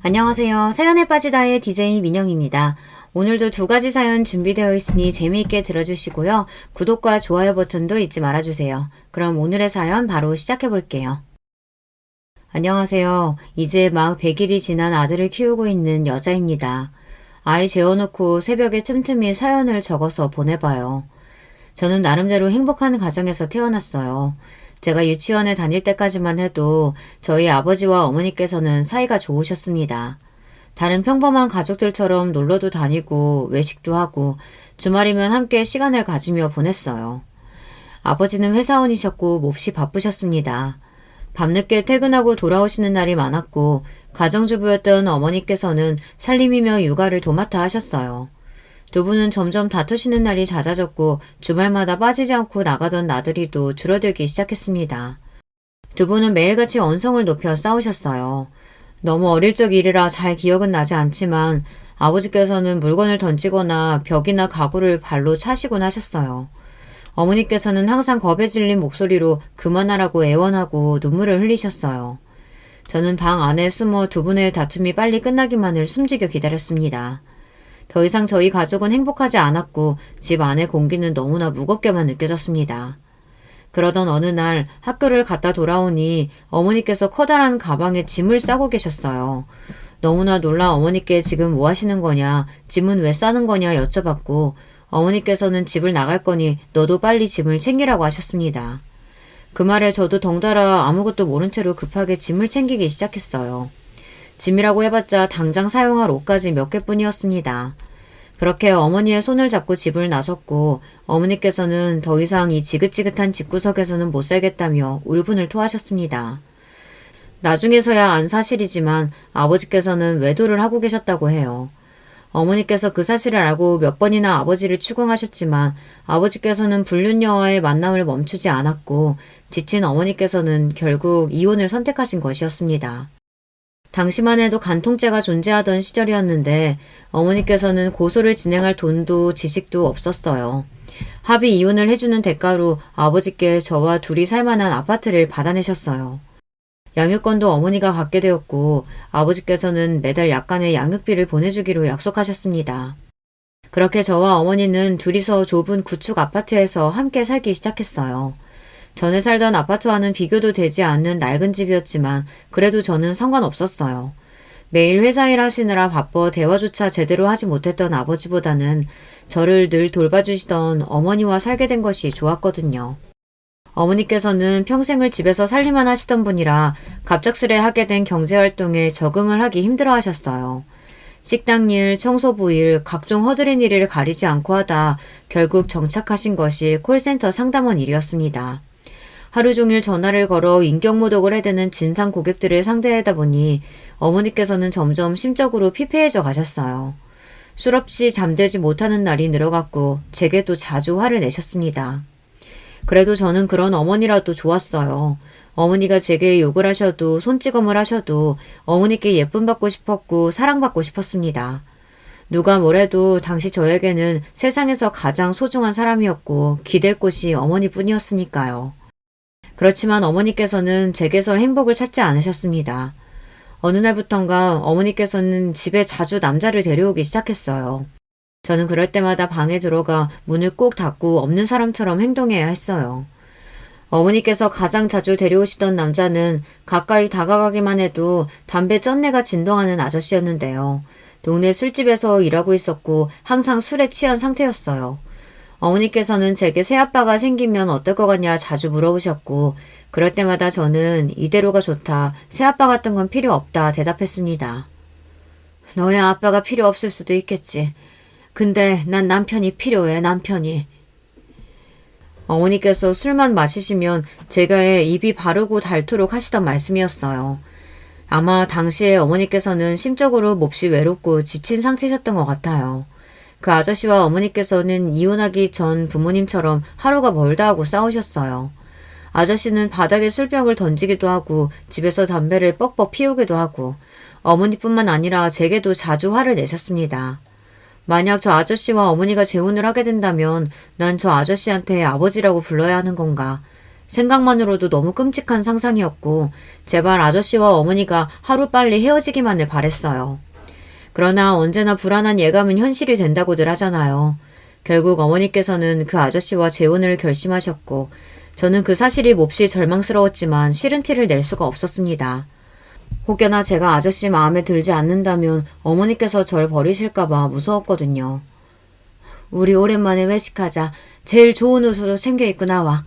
안녕하세요. 사연에 빠지다의 DJ 민영입니다. 오늘도 두 가지 사연 준비되어 있으니 재미있게 들어주시고요. 구독과 좋아요 버튼도 잊지 말아주세요. 그럼 오늘의 사연 바로 시작해 볼게요. 안녕하세요. 이제 막 100일이 지난 아들을 키우고 있는 여자입니다. 아이 재워놓고 새벽에 틈틈이 사연을 적어서 보내봐요. 저는 나름대로 행복한 가정에서 태어났어요. 제가 유치원에 다닐 때까지만 해도 저희 아버지와 어머니께서는 사이가 좋으셨습니다. 다른 평범한 가족들처럼 놀러도 다니고 외식도 하고 주말이면 함께 시간을 가지며 보냈어요. 아버지는 회사원이셨고 몹시 바쁘셨습니다. 밤늦게 퇴근하고 돌아오시는 날이 많았고 가정주부였던 어머니께서는 살림이며 육아를 도맡아 하셨어요. 두 분은 점점 다투시는 날이 잦아졌고 주말마다 빠지지 않고 나가던 나들이도 줄어들기 시작했습니다. 두 분은 매일같이 언성을 높여 싸우셨어요. 너무 어릴 적 일이라 잘 기억은 나지 않지만 아버지께서는 물건을 던지거나 벽이나 가구를 발로 차시곤 하셨어요. 어머니께서는 항상 겁에 질린 목소리로 그만하라고 애원하고 눈물을 흘리셨어요. 저는 방 안에 숨어 두 분의 다툼이 빨리 끝나기만을 숨지겨 기다렸습니다. 더 이상 저희 가족은 행복하지 않았고 집 안의 공기는 너무나 무겁게만 느껴졌습니다. 그러던 어느 날 학교를 갔다 돌아오니 어머니께서 커다란 가방에 짐을 싸고 계셨어요. 너무나 놀라 어머니께 지금 뭐 하시는 거냐, 짐은 왜 싸는 거냐 여쭤봤고 어머니께서는 집을 나갈 거니 너도 빨리 짐을 챙기라고 하셨습니다. 그 말에 저도 덩달아 아무것도 모른 채로 급하게 짐을 챙기기 시작했어요. 짐이라고 해봤자 당장 사용할 옷까지 몇 개뿐이었습니다. 그렇게 어머니의 손을 잡고 집을 나섰고 어머니께서는 더 이상 이 지긋지긋한 집구석에서는 못 살겠다며 울분을 토하셨습니다. 나중에서야 안 사실이지만 아버지께서는 외도를 하고 계셨다고 해요. 어머니께서 그 사실을 알고 몇 번이나 아버지를 추궁하셨지만 아버지께서는 불륜녀와의 만남을 멈추지 않았고 지친 어머니께서는 결국 이혼을 선택하신 것이었습니다. 당시만 해도 간통죄가 존재하던 시절이었는데 어머니께서는 고소를 진행할 돈도 지식도 없었어요. 합의 이혼을 해주는 대가로 아버지께 저와 둘이 살만한 아파트를 받아내셨어요. 양육권도 어머니가 갖게 되었고 아버지께서는 매달 약간의 양육비를 보내주기로 약속하셨습니다. 그렇게 저와 어머니는 둘이서 좁은 구축 아파트에서 함께 살기 시작했어요. 전에 살던 아파트와는 비교도 되지 않는 낡은 집이었지만 그래도 저는 상관없었어요. 매일 회사 일 하시느라 바빠 대화조차 제대로 하지 못했던 아버지보다는 저를 늘 돌봐주시던 어머니와 살게 된 것이 좋았거든요. 어머니께서는 평생을 집에서 살림만 하시던 분이라 갑작스레 하게 된 경제활동에 적응을 하기 힘들어 하셨어요. 식당 일, 청소부 일, 각종 허드렛 일을 가리지 않고 하다 결국 정착하신 것이 콜센터 상담원 일이었습니다. 하루 종일 전화를 걸어 인격모독을 해대는 진상 고객들을 상대하다 보니 어머니께서는 점점 심적으로 피폐해져 가셨어요. 술 없이 잠들지 못하는 날이 늘어갔고 제게도 자주 화를 내셨습니다. 그래도 저는 그런 어머니라도 좋았어요. 어머니가 제게 욕을 하셔도 손찌검을 하셔도 어머니께 예쁨 받고 싶었고 사랑받고 싶었습니다. 누가 뭐래도 당시 저에게는 세상에서 가장 소중한 사람이었고 기댈 곳이 어머니뿐이었으니까요. 그렇지만 어머니께서는 제게서 행복을 찾지 않으셨습니다. 어느 날부턴가 어머니께서는 집에 자주 남자를 데려오기 시작했어요. 저는 그럴 때마다 방에 들어가 문을 꼭 닫고 없는 사람처럼 행동해야 했어요. 어머니께서 가장 자주 데려오시던 남자는 가까이 다가가기만 해도 담배 쩐내가 진동하는 아저씨였는데요. 동네 술집에서 일하고 있었고 항상 술에 취한 상태였어요. 어머니께서는 제게 새아빠가 생기면 어떨 것 같냐 자주 물어보셨고 그럴 때마다 저는 이대로가 좋다, 새아빠 같은 건 필요 없다 대답했습니다. 너의 아빠가 필요 없을 수도 있겠지. 근데 난 남편이 필요해, 남편이. 어머니께서 술만 마시시면 제게 입이 바르고 닳도록 하시던 말씀이었어요. 아마 당시에 어머니께서는 심적으로 몹시 외롭고 지친 상태셨던 것 같아요. 그 아저씨와 어머니께서는 이혼하기 전 부모님처럼 하루가 멀다 하고 싸우셨어요. 아저씨는 바닥에 술병을 던지기도 하고 집에서 담배를 뻑뻑 피우기도 하고 어머니뿐만 아니라 제게도 자주 화를 내셨습니다. 만약 저 아저씨와 어머니가 재혼을 하게 된다면 난 저 아저씨한테 아버지라고 불러야 하는 건가? 생각만으로도 너무 끔찍한 상상이었고 제발 아저씨와 어머니가 하루빨리 헤어지기만을 바랬어요. 그러나 언제나 불안한 예감은 현실이 된다고들 하잖아요. 결국 어머니께서는 그 아저씨와 재혼을 결심하셨고 저는 그 사실이 몹시 절망스러웠지만 싫은 티를 낼 수가 없었습니다. 혹여나 제가 아저씨 마음에 들지 않는다면 어머니께서 절 버리실까봐 무서웠거든요. 우리 오랜만에 외식하자. 제일 좋은 옷으로 챙겨 입고 나와.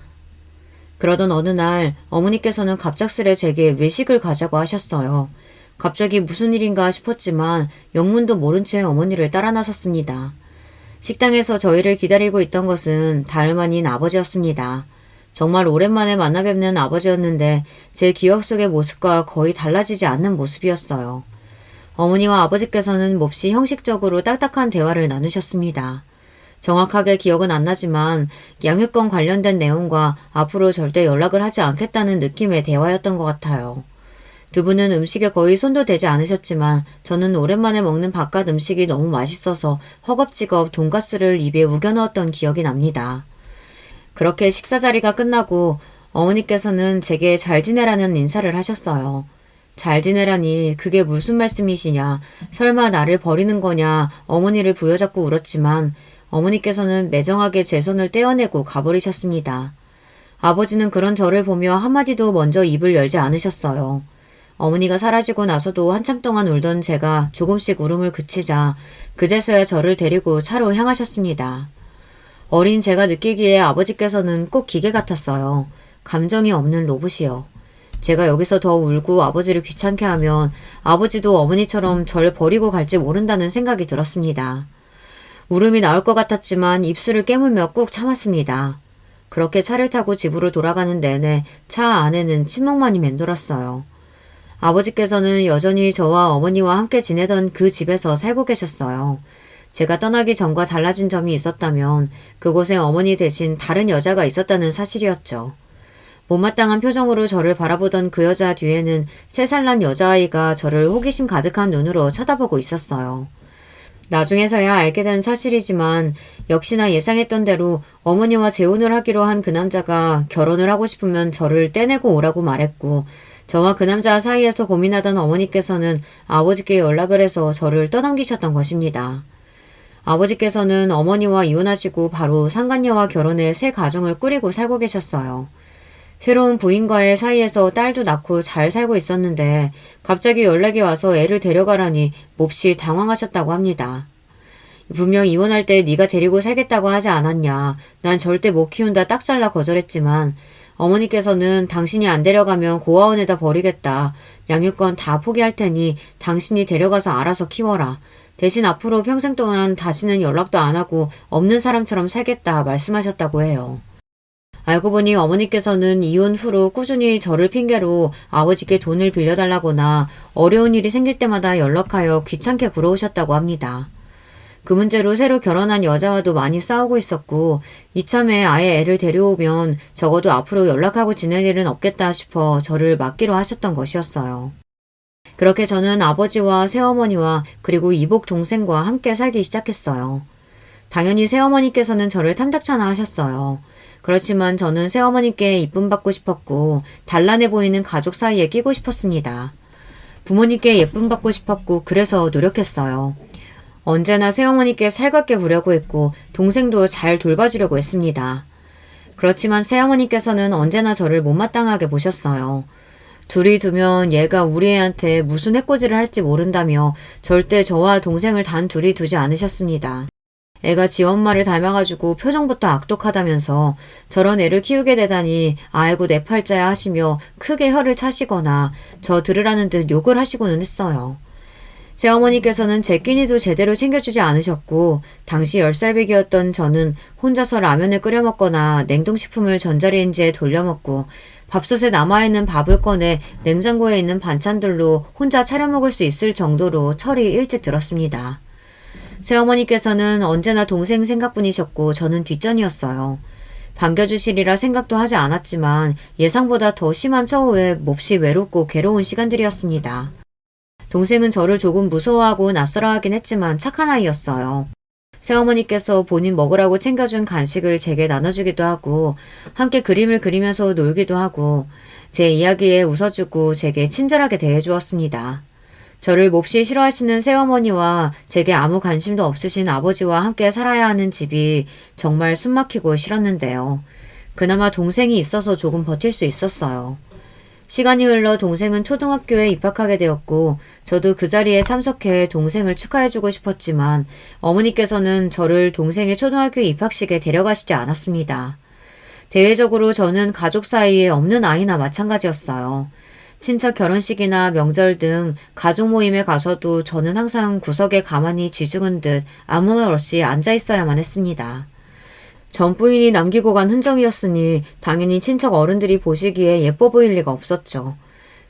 그러던 어느 날 어머니께서는 갑작스레 제게 외식을 가자고 하셨어요. 갑자기 무슨 일인가 싶었지만 영문도 모른 채 어머니를 따라 나섰습니다. 식당에서 저희를 기다리고 있던 것은 다름 아닌 아버지였습니다. 정말 오랜만에 만나 뵙는 아버지였는데 제 기억 속의 모습과 거의 달라지지 않는 모습이었어요. 어머니와 아버지께서는 몹시 형식적으로 딱딱한 대화를 나누셨습니다. 정확하게 기억은 안 나지만 양육권 관련된 내용과 앞으로 절대 연락을 하지 않겠다는 느낌의 대화였던 것 같아요. 두 분은 음식에 거의 손도 대지 않으셨지만 저는 오랜만에 먹는 바깥 음식이 너무 맛있어서 허겁지겁 돈가스를 입에 우겨 넣었던 기억이 납니다. 그렇게 식사 자리가 끝나고 어머니께서는 제게 잘 지내라는 인사를 하셨어요. 잘 지내라니 그게 무슨 말씀이시냐, 설마 나를 버리는 거냐 어머니를 부여잡고 울었지만 어머니께서는 매정하게 제 손을 떼어내고 가버리셨습니다. 아버지는 그런 저를 보며 한마디도 먼저 입을 열지 않으셨어요. 어머니가 사라지고 나서도 한참 동안 울던 제가 조금씩 울음을 그치자 그제서야 저를 데리고 차로 향하셨습니다. 어린 제가 느끼기에 아버지께서는 꼭 기계 같았어요. 감정이 없는 로봇이요. 제가 여기서 더 울고 아버지를 귀찮게 하면 아버지도 어머니처럼 절 버리고 갈지 모른다는 생각이 들었습니다. 울음이 나올 것 같았지만 입술을 깨물며 꾹 참았습니다. 그렇게 차를 타고 집으로 돌아가는 내내 차 안에는 침묵만이 맴돌았어요. 아버지께서는 여전히 저와 어머니와 함께 지내던 그 집에서 살고 계셨어요. 제가 떠나기 전과 달라진 점이 있었다면 그곳에 어머니 대신 다른 여자가 있었다는 사실이었죠. 못마땅한 표정으로 저를 바라보던 그 여자 뒤에는 3살 난 여자아이가 저를 호기심 가득한 눈으로 쳐다보고 있었어요. 나중에서야 알게 된 사실이지만 역시나 예상했던 대로 어머니와 재혼을 하기로 한 그 남자가 결혼을 하고 싶으면 저를 떼내고 오라고 말했고 저와 그 남자 사이에서 고민하던 어머니께서는 아버지께 연락을 해서 저를 떠넘기셨던 것입니다. 아버지께서는 어머니와 이혼하시고 바로 상간녀와 결혼해 새 가정을 꾸리고 살고 계셨어요. 새로운 부인과의 사이에서 딸도 낳고 잘 살고 있었는데 갑자기 연락이 와서 애를 데려가라니 몹시 당황하셨다고 합니다. 분명 이혼할 때 네가 데리고 살겠다고 하지 않았냐. 난 절대 못 키운다 딱 잘라 거절했지만 어머니께서는 당신이 안 데려가면 고아원에다 버리겠다. 양육권 다 포기할 테니 당신이 데려가서 알아서 키워라. 대신 앞으로 평생 동안 다시는 연락도 안 하고 없는 사람처럼 살겠다 말씀하셨다고 해요. 알고 보니 어머니께서는 이혼 후로 꾸준히 저를 핑계로 아버지께 돈을 빌려달라거나 어려운 일이 생길 때마다 연락하여 귀찮게 굴어오셨다고 합니다. 그 문제로 새로 결혼한 여자와도 많이 싸우고 있었고 이참에 아예 애를 데려오면 적어도 앞으로 연락하고 지낼 일은 없겠다 싶어 저를 맡기로 하셨던 것이었어요. 그렇게 저는 아버지와 새어머니와 그리고 이복 동생과 함께 살기 시작했어요. 당연히 새어머니께서는 저를 탐탁찮아 하셨어요. 그렇지만 저는 새어머니께 이쁨 받고 싶었고 단란해 보이는 가족 사이에 끼고 싶었습니다. 부모님께 예쁨 받고 싶었고 그래서 노력했어요. 언제나 새어머니께 살갑게 구려고 했고 동생도 잘 돌봐주려고 했습니다. 그렇지만 새어머니께서는 언제나 저를 못마땅하게 보셨어요. 둘이 두면 얘가 우리 애한테 무슨 해코지를 할지 모른다며 절대 저와 동생을 단 둘이 두지 않으셨습니다. 애가 지 엄마를 닮아가지고 표정부터 악독하다면서 저런 애를 키우게 되다니 아이고 내 팔자야 하시며 크게 혀를 차시거나 저 들으라는 듯 욕을 하시고는 했어요. 새어머니께서는 제 끼니도 제대로 챙겨주지 않으셨고 당시 10살배기였던 저는 혼자서 라면을 끓여 먹거나 냉동식품을 전자레인지에 돌려 먹고 밥솥에 남아있는 밥을 꺼내 냉장고에 있는 반찬들로 혼자 차려 먹을 수 있을 정도로 철이 일찍 들었습니다. 새어머니께서는 언제나 동생 생각뿐이셨고 저는 뒷전이었어요. 반겨주시리라 생각도 하지 않았지만 예상보다 더 심한 처우에 몹시 외롭고 괴로운 시간들이었습니다. 동생은 저를 조금 무서워하고 낯설어하긴 했지만 착한 아이였어요. 새어머니께서 본인 먹으라고 챙겨준 간식을 제게 나눠주기도 하고 함께 그림을 그리면서 놀기도 하고 제 이야기에 웃어주고 제게 친절하게 대해주었습니다. 저를 몹시 싫어하시는 새어머니와 제게 아무 관심도 없으신 아버지와 함께 살아야 하는 집이 정말 숨막히고 싫었는데요. 그나마 동생이 있어서 조금 버틸 수 있었어요. 시간이 흘러 동생은 초등학교에 입학하게 되었고 저도 그 자리에 참석해 동생을 축하해주고 싶었지만 어머니께서는 저를 동생의 초등학교 입학식에 데려가시지 않았습니다. 대외적으로 저는 가족 사이에 없는 아이나 마찬가지였어요. 친척 결혼식이나 명절 등 가족 모임에 가서도 저는 항상 구석에 가만히 쥐죽은 듯 아무 말 없이 앉아 있어야만 했습니다. 전 부인이 남기고 간 흔적이었으니 당연히 친척 어른들이 보시기에 예뻐 보일 리가 없었죠.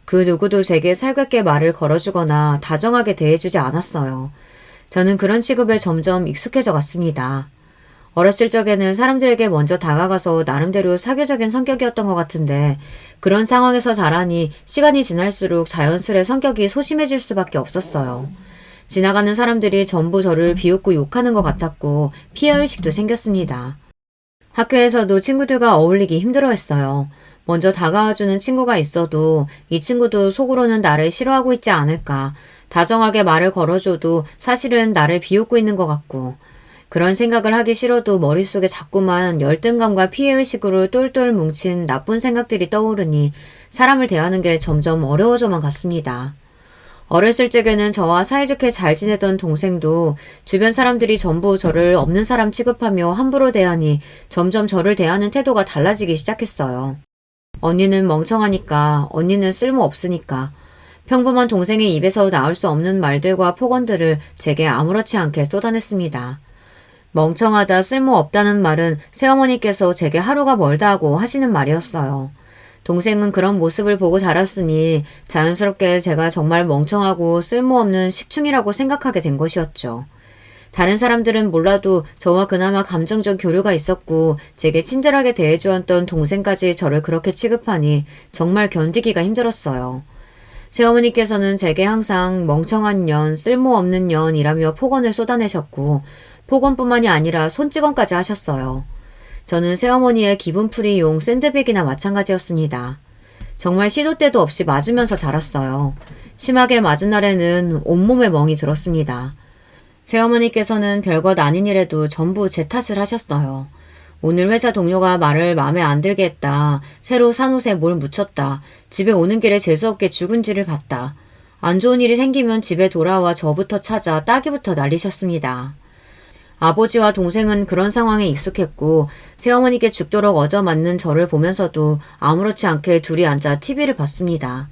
그 누구도 제게 살갑게 말을 걸어주거나 다정하게 대해주지 않았어요. 저는 그런 취급에 점점 익숙해져 갔습니다. 어렸을 적에는 사람들에게 먼저 다가가서 나름대로 사교적인 성격이었던 것 같은데 그런 상황에서 자라니 시간이 지날수록 자연스레 성격이 소심해질 수밖에 없었어요. 지나가는 사람들이 전부 저를 비웃고 욕하는 것 같았고 피해의식도 생겼습니다. 학교에서도 친구들과 어울리기 힘들어했어요. 먼저 다가와주는 친구가 있어도 이 친구도 속으로는 나를 싫어하고 있지 않을까. 다정하게 말을 걸어줘도 사실은 나를 비웃고 있는 것 같고 그런 생각을 하기 싫어도 머릿속에 자꾸만 열등감과 피해의식으로 똘똘 뭉친 나쁜 생각들이 떠오르니 사람을 대하는 게 점점 어려워져만 갔습니다. 어렸을 적에는 저와 사이좋게 잘 지내던 동생도 주변 사람들이 전부 저를 없는 사람 취급하며 함부로 대하니 점점 저를 대하는 태도가 달라지기 시작했어요. 언니는 멍청하니까, 언니는 쓸모없으니까, 평범한 동생의 입에서 나올 수 없는 말들과 폭언들을 제게 아무렇지 않게 쏟아냈습니다. 멍청하다, 쓸모없다는 말은 새어머니께서 제게 하루가 멀다 하고 하시는 말이었어요. 동생은 그런 모습을 보고 자랐으니 자연스럽게 제가 정말 멍청하고 쓸모없는 식충이라고 생각하게 된 것이었죠. 다른 사람들은 몰라도 저와 그나마 감정적 교류가 있었고 제게 친절하게 대해주었던 동생까지 저를 그렇게 취급하니 정말 견디기가 힘들었어요. 새어머니께서는 제게 항상 멍청한 년, 쓸모없는 년이라며 폭언을 쏟아내셨고 폭언뿐만이 아니라 손찌검까지 하셨어요. 저는 새어머니의 기분풀이용 샌드백이나 마찬가지였습니다. 정말 시도 때도 없이 맞으면서 자랐어요. 심하게 맞은 날에는 온몸에 멍이 들었습니다. 새어머니께서는 별것 아닌 일에도 전부 제 탓을 하셨어요. 오늘 회사 동료가 말을 마음에 안 들게 했다. 새로 산 옷에 뭘 묻혔다. 집에 오는 길에 재수없게 죽은지를 봤다. 안 좋은 일이 생기면 집에 돌아와 저부터 찾아 따기부터 날리셨습니다. 아버지와 동생은 그런 상황에 익숙했고 새어머니께 죽도록 얻어맞는 저를 보면서도 아무렇지 않게 둘이 앉아 TV를 봤습니다.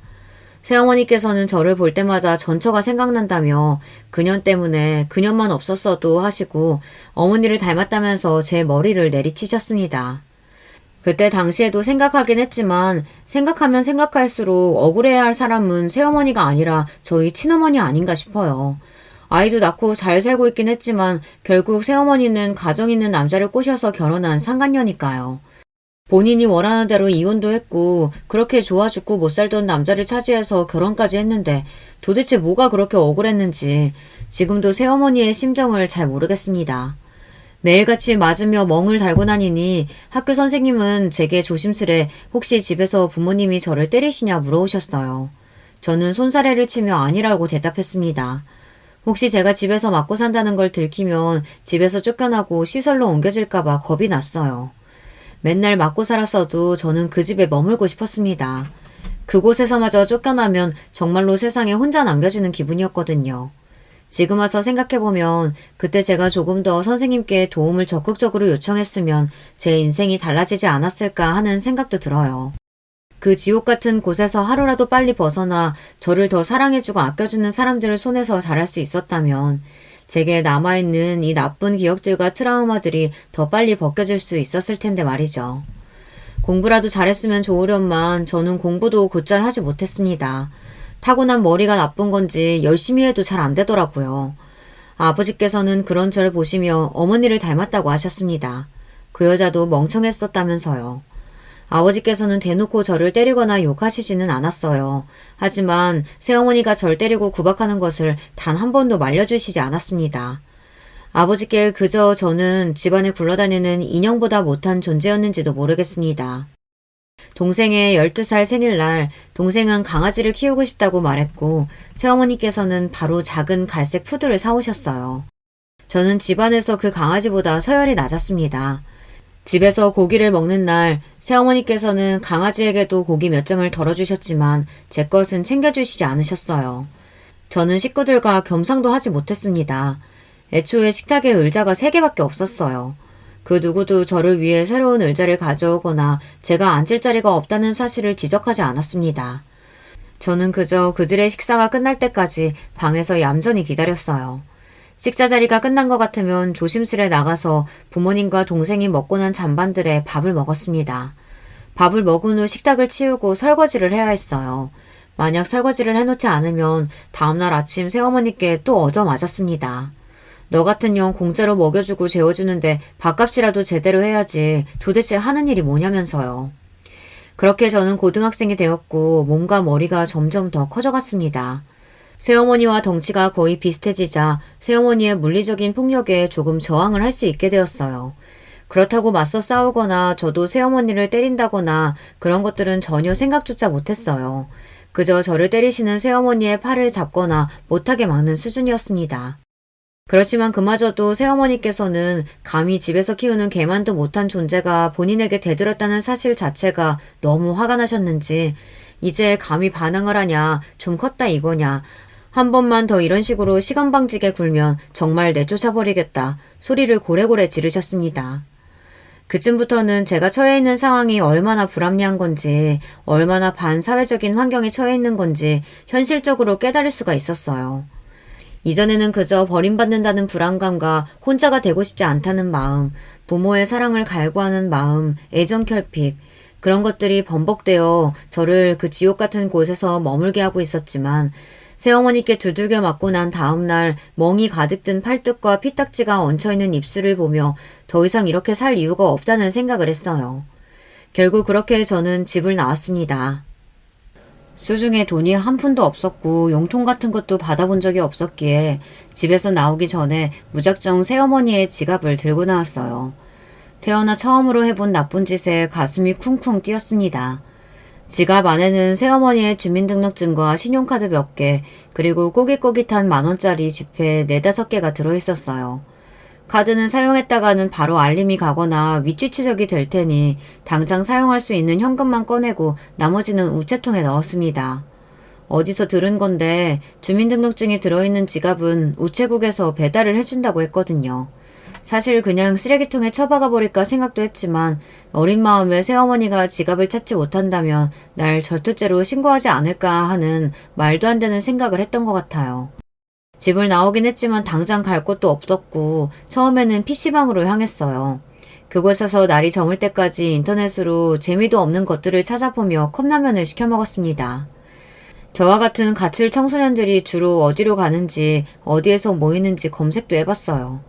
새어머니께서는 저를 볼 때마다 전처가 생각난다며 그년 때문에 그년만 없었어도 하시고 어머니를 닮았다면서 제 머리를 내리치셨습니다. 그때 당시에도 생각하긴 했지만 생각하면 생각할수록 억울해야 할 사람은 새어머니가 아니라 저희 친어머니 아닌가 싶어요. 아이도 낳고 잘 살고 있긴 했지만 결국 새어머니는 가정 있는 남자를 꼬셔서 결혼한 상간녀니까요. 본인이 원하는 대로 이혼도 했고 그렇게 좋아 죽고 못 살던 남자를 차지해서 결혼까지 했는데 도대체 뭐가 그렇게 억울했는지 지금도 새어머니의 심정을 잘 모르겠습니다. 매일같이 맞으며 멍을 달고 다니니 학교 선생님은 제게 조심스레 혹시 집에서 부모님이 저를 때리시냐 물어오셨어요. 저는 손사래를 치며 아니라고 대답했습니다. 혹시 제가 집에서 맞고 산다는 걸 들키면 집에서 쫓겨나고 시설로 옮겨질까봐 겁이 났어요. 맨날 맞고 살았어도 저는 그 집에 머물고 싶었습니다. 그곳에서마저 쫓겨나면 정말로 세상에 혼자 남겨지는 기분이었거든요. 지금 와서 생각해보면 그때 제가 조금 더 선생님께 도움을 적극적으로 요청했으면 제 인생이 달라지지 않았을까 하는 생각도 들어요. 그 지옥 같은 곳에서 하루라도 빨리 벗어나 저를 더 사랑해주고 아껴주는 사람들을 손에서 자랄 수 있었다면 제게 남아있는 이 나쁜 기억들과 트라우마들이 더 빨리 벗겨질 수 있었을 텐데 말이죠. 공부라도 잘했으면 좋으련만 저는 공부도 곧잘 하지 못했습니다. 타고난 머리가 나쁜 건지 열심히 해도 잘 안 되더라고요. 아버지께서는 그런 저를 보시며 어머니를 닮았다고 하셨습니다. 그 여자도 멍청했었다면서요. 아버지께서는 대놓고 저를 때리거나 욕하시지는 않았어요. 하지만 새어머니가 절 때리고 구박하는 것을 단 한 번도 말려주시지 않았습니다. 아버지께 그저 저는 집안에 굴러다니는 인형보다 못한 존재였는지도 모르겠습니다. 동생의 12살 생일날 동생은 강아지를 키우고 싶다고 말했고 새어머니께서는 바로 작은 갈색 푸드를 사오셨어요. 저는 집안에서 그 강아지보다 서열이 낮았습니다. 집에서 고기를 먹는 날 새어머니께서는 강아지에게도 고기 몇 점을 덜어주셨지만 제 것은 챙겨주시지 않으셨어요. 저는 식구들과 겸상도 하지 못했습니다. 애초에 식탁에 의자가 3개밖에 없었어요. 그 누구도 저를 위해 새로운 의자를 가져오거나 제가 앉을 자리가 없다는 사실을 지적하지 않았습니다. 저는 그저 그들의 식사가 끝날 때까지 방에서 얌전히 기다렸어요. 식사 자리가 끝난 것 같으면 조심스레 나가서 부모님과 동생이 먹고 난 잔반들에 밥을 먹었습니다. 밥을 먹은 후 식탁을 치우고 설거지를 해야 했어요. 만약 설거지를 해놓지 않으면 다음날 아침 새어머니께 또 얻어맞았습니다. 너 같은 년 공짜로 먹여주고 재워주는데 밥값이라도 제대로 해야지 도대체 하는 일이 뭐냐면서요. 그렇게 저는 고등학생이 되었고 몸과 머리가 점점 더 커져갔습니다. 새어머니와 덩치가 거의 비슷해지자 새어머니의 물리적인 폭력에 조금 저항을 할 수 있게 되었어요. 그렇다고 맞서 싸우거나 저도 새어머니를 때린다거나 그런 것들은 전혀 생각조차 못했어요. 그저 저를 때리시는 새어머니의 팔을 잡거나 못하게 막는 수준이었습니다. 그렇지만 그마저도 새어머니께서는 감히 집에서 키우는 개만도 못한 존재가 본인에게 대들었다는 사실 자체가 너무 화가 나셨는지 이제 감히 반항을 하냐, 좀 컸다 이거냐, 한 번만 더 이런 식으로 시건방지게 굴면 정말 내쫓아버리겠다 소리를 고래고래 지르셨습니다. 그쯤부터는 제가 처해 있는 상황이 얼마나 불합리한 건지, 얼마나 반사회적인 환경에 처해 있는 건지 현실적으로 깨달을 수가 있었어요. 이전에는 그저 버림받는다는 불안감과 혼자가 되고 싶지 않다는 마음, 부모의 사랑을 갈구하는 마음, 애정 결핍, 그런 것들이 번복되어 저를 그 지옥 같은 곳에서 머물게 하고 있었지만 새어머니께 두들겨 맞고 난 다음날 멍이 가득 든 팔뚝과 피딱지가 얹혀있는 입술을 보며 더 이상 이렇게 살 이유가 없다는 생각을 했어요. 결국 그렇게 저는 집을 나왔습니다. 수중에 돈이 한 푼도 없었고 용돈 같은 것도 받아본 적이 없었기에 집에서 나오기 전에 무작정 새어머니의 지갑을 들고 나왔어요. 태어나 처음으로 해본 나쁜 짓에 가슴이 쿵쿵 뛰었습니다. 지갑 안에는 새어머니의 주민등록증과 신용카드 몇 개, 그리고 꼬깃꼬깃한 10,000원짜리 지폐 4-5개가 들어있었어요. 카드는 사용했다가는 바로 알림이 가거나 위치 추적이 될 테니 당장 사용할 수 있는 현금만 꺼내고 나머지는 우체통에 넣었습니다. 어디서 들은 건데 주민등록증이 들어있는 지갑은 우체국에서 배달을 해준다고 했거든요. 사실 그냥 쓰레기통에 처박아 버릴까 생각도 했지만 어린 마음에 새어머니가 지갑을 찾지 못한다면 날 절도죄로 신고하지 않을까 하는 말도 안 되는 생각을 했던 것 같아요. 집을 나오긴 했지만 당장 갈 곳도 없었고 처음에는 PC방으로 향했어요. 그곳에서 날이 저물 때까지 인터넷으로 재미도 없는 것들을 찾아보며 컵라면을 시켜 먹었습니다. 저와 같은 가출 청소년들이 주로 어디로 가는지 어디에서 모이는지 검색도 해봤어요.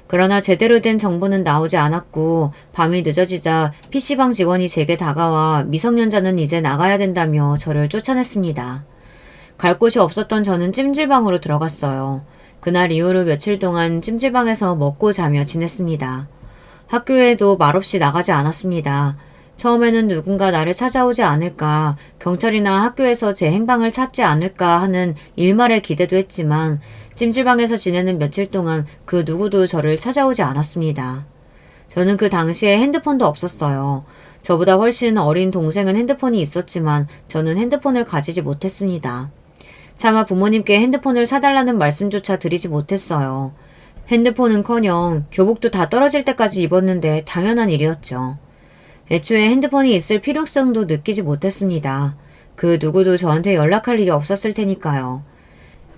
그러나 제대로 된 정보는 나오지 않았고 밤이 늦어지자 PC방 직원이 제게 다가와 미성년자는 이제 나가야 된다며 저를 쫓아냈습니다. 갈 곳이 없었던 저는 찜질방으로 들어갔어요. 그날 이후로 며칠 동안 찜질방에서 먹고 자며 지냈습니다. 학교에도 말없이 나가지 않았습니다. 처음에는 누군가 나를 찾아오지 않을까, 경찰이나 학교에서 제 행방을 찾지 않을까 하는 일말의 기대도 했지만 찜질방에서 지내는 며칠 동안 그 누구도 저를 찾아오지 않았습니다. 저는 그 당시에 핸드폰도 없었어요. 저보다 훨씬 어린 동생은 핸드폰이 있었지만 저는 핸드폰을 가지지 못했습니다. 차마 부모님께 핸드폰을 사달라는 말씀조차 드리지 못했어요. 핸드폰은커녕 교복도 다 떨어질 때까지 입었는데 당연한 일이었죠. 애초에 핸드폰이 있을 필요성도 느끼지 못했습니다. 그 누구도 저한테 연락할 일이 없었을 테니까요.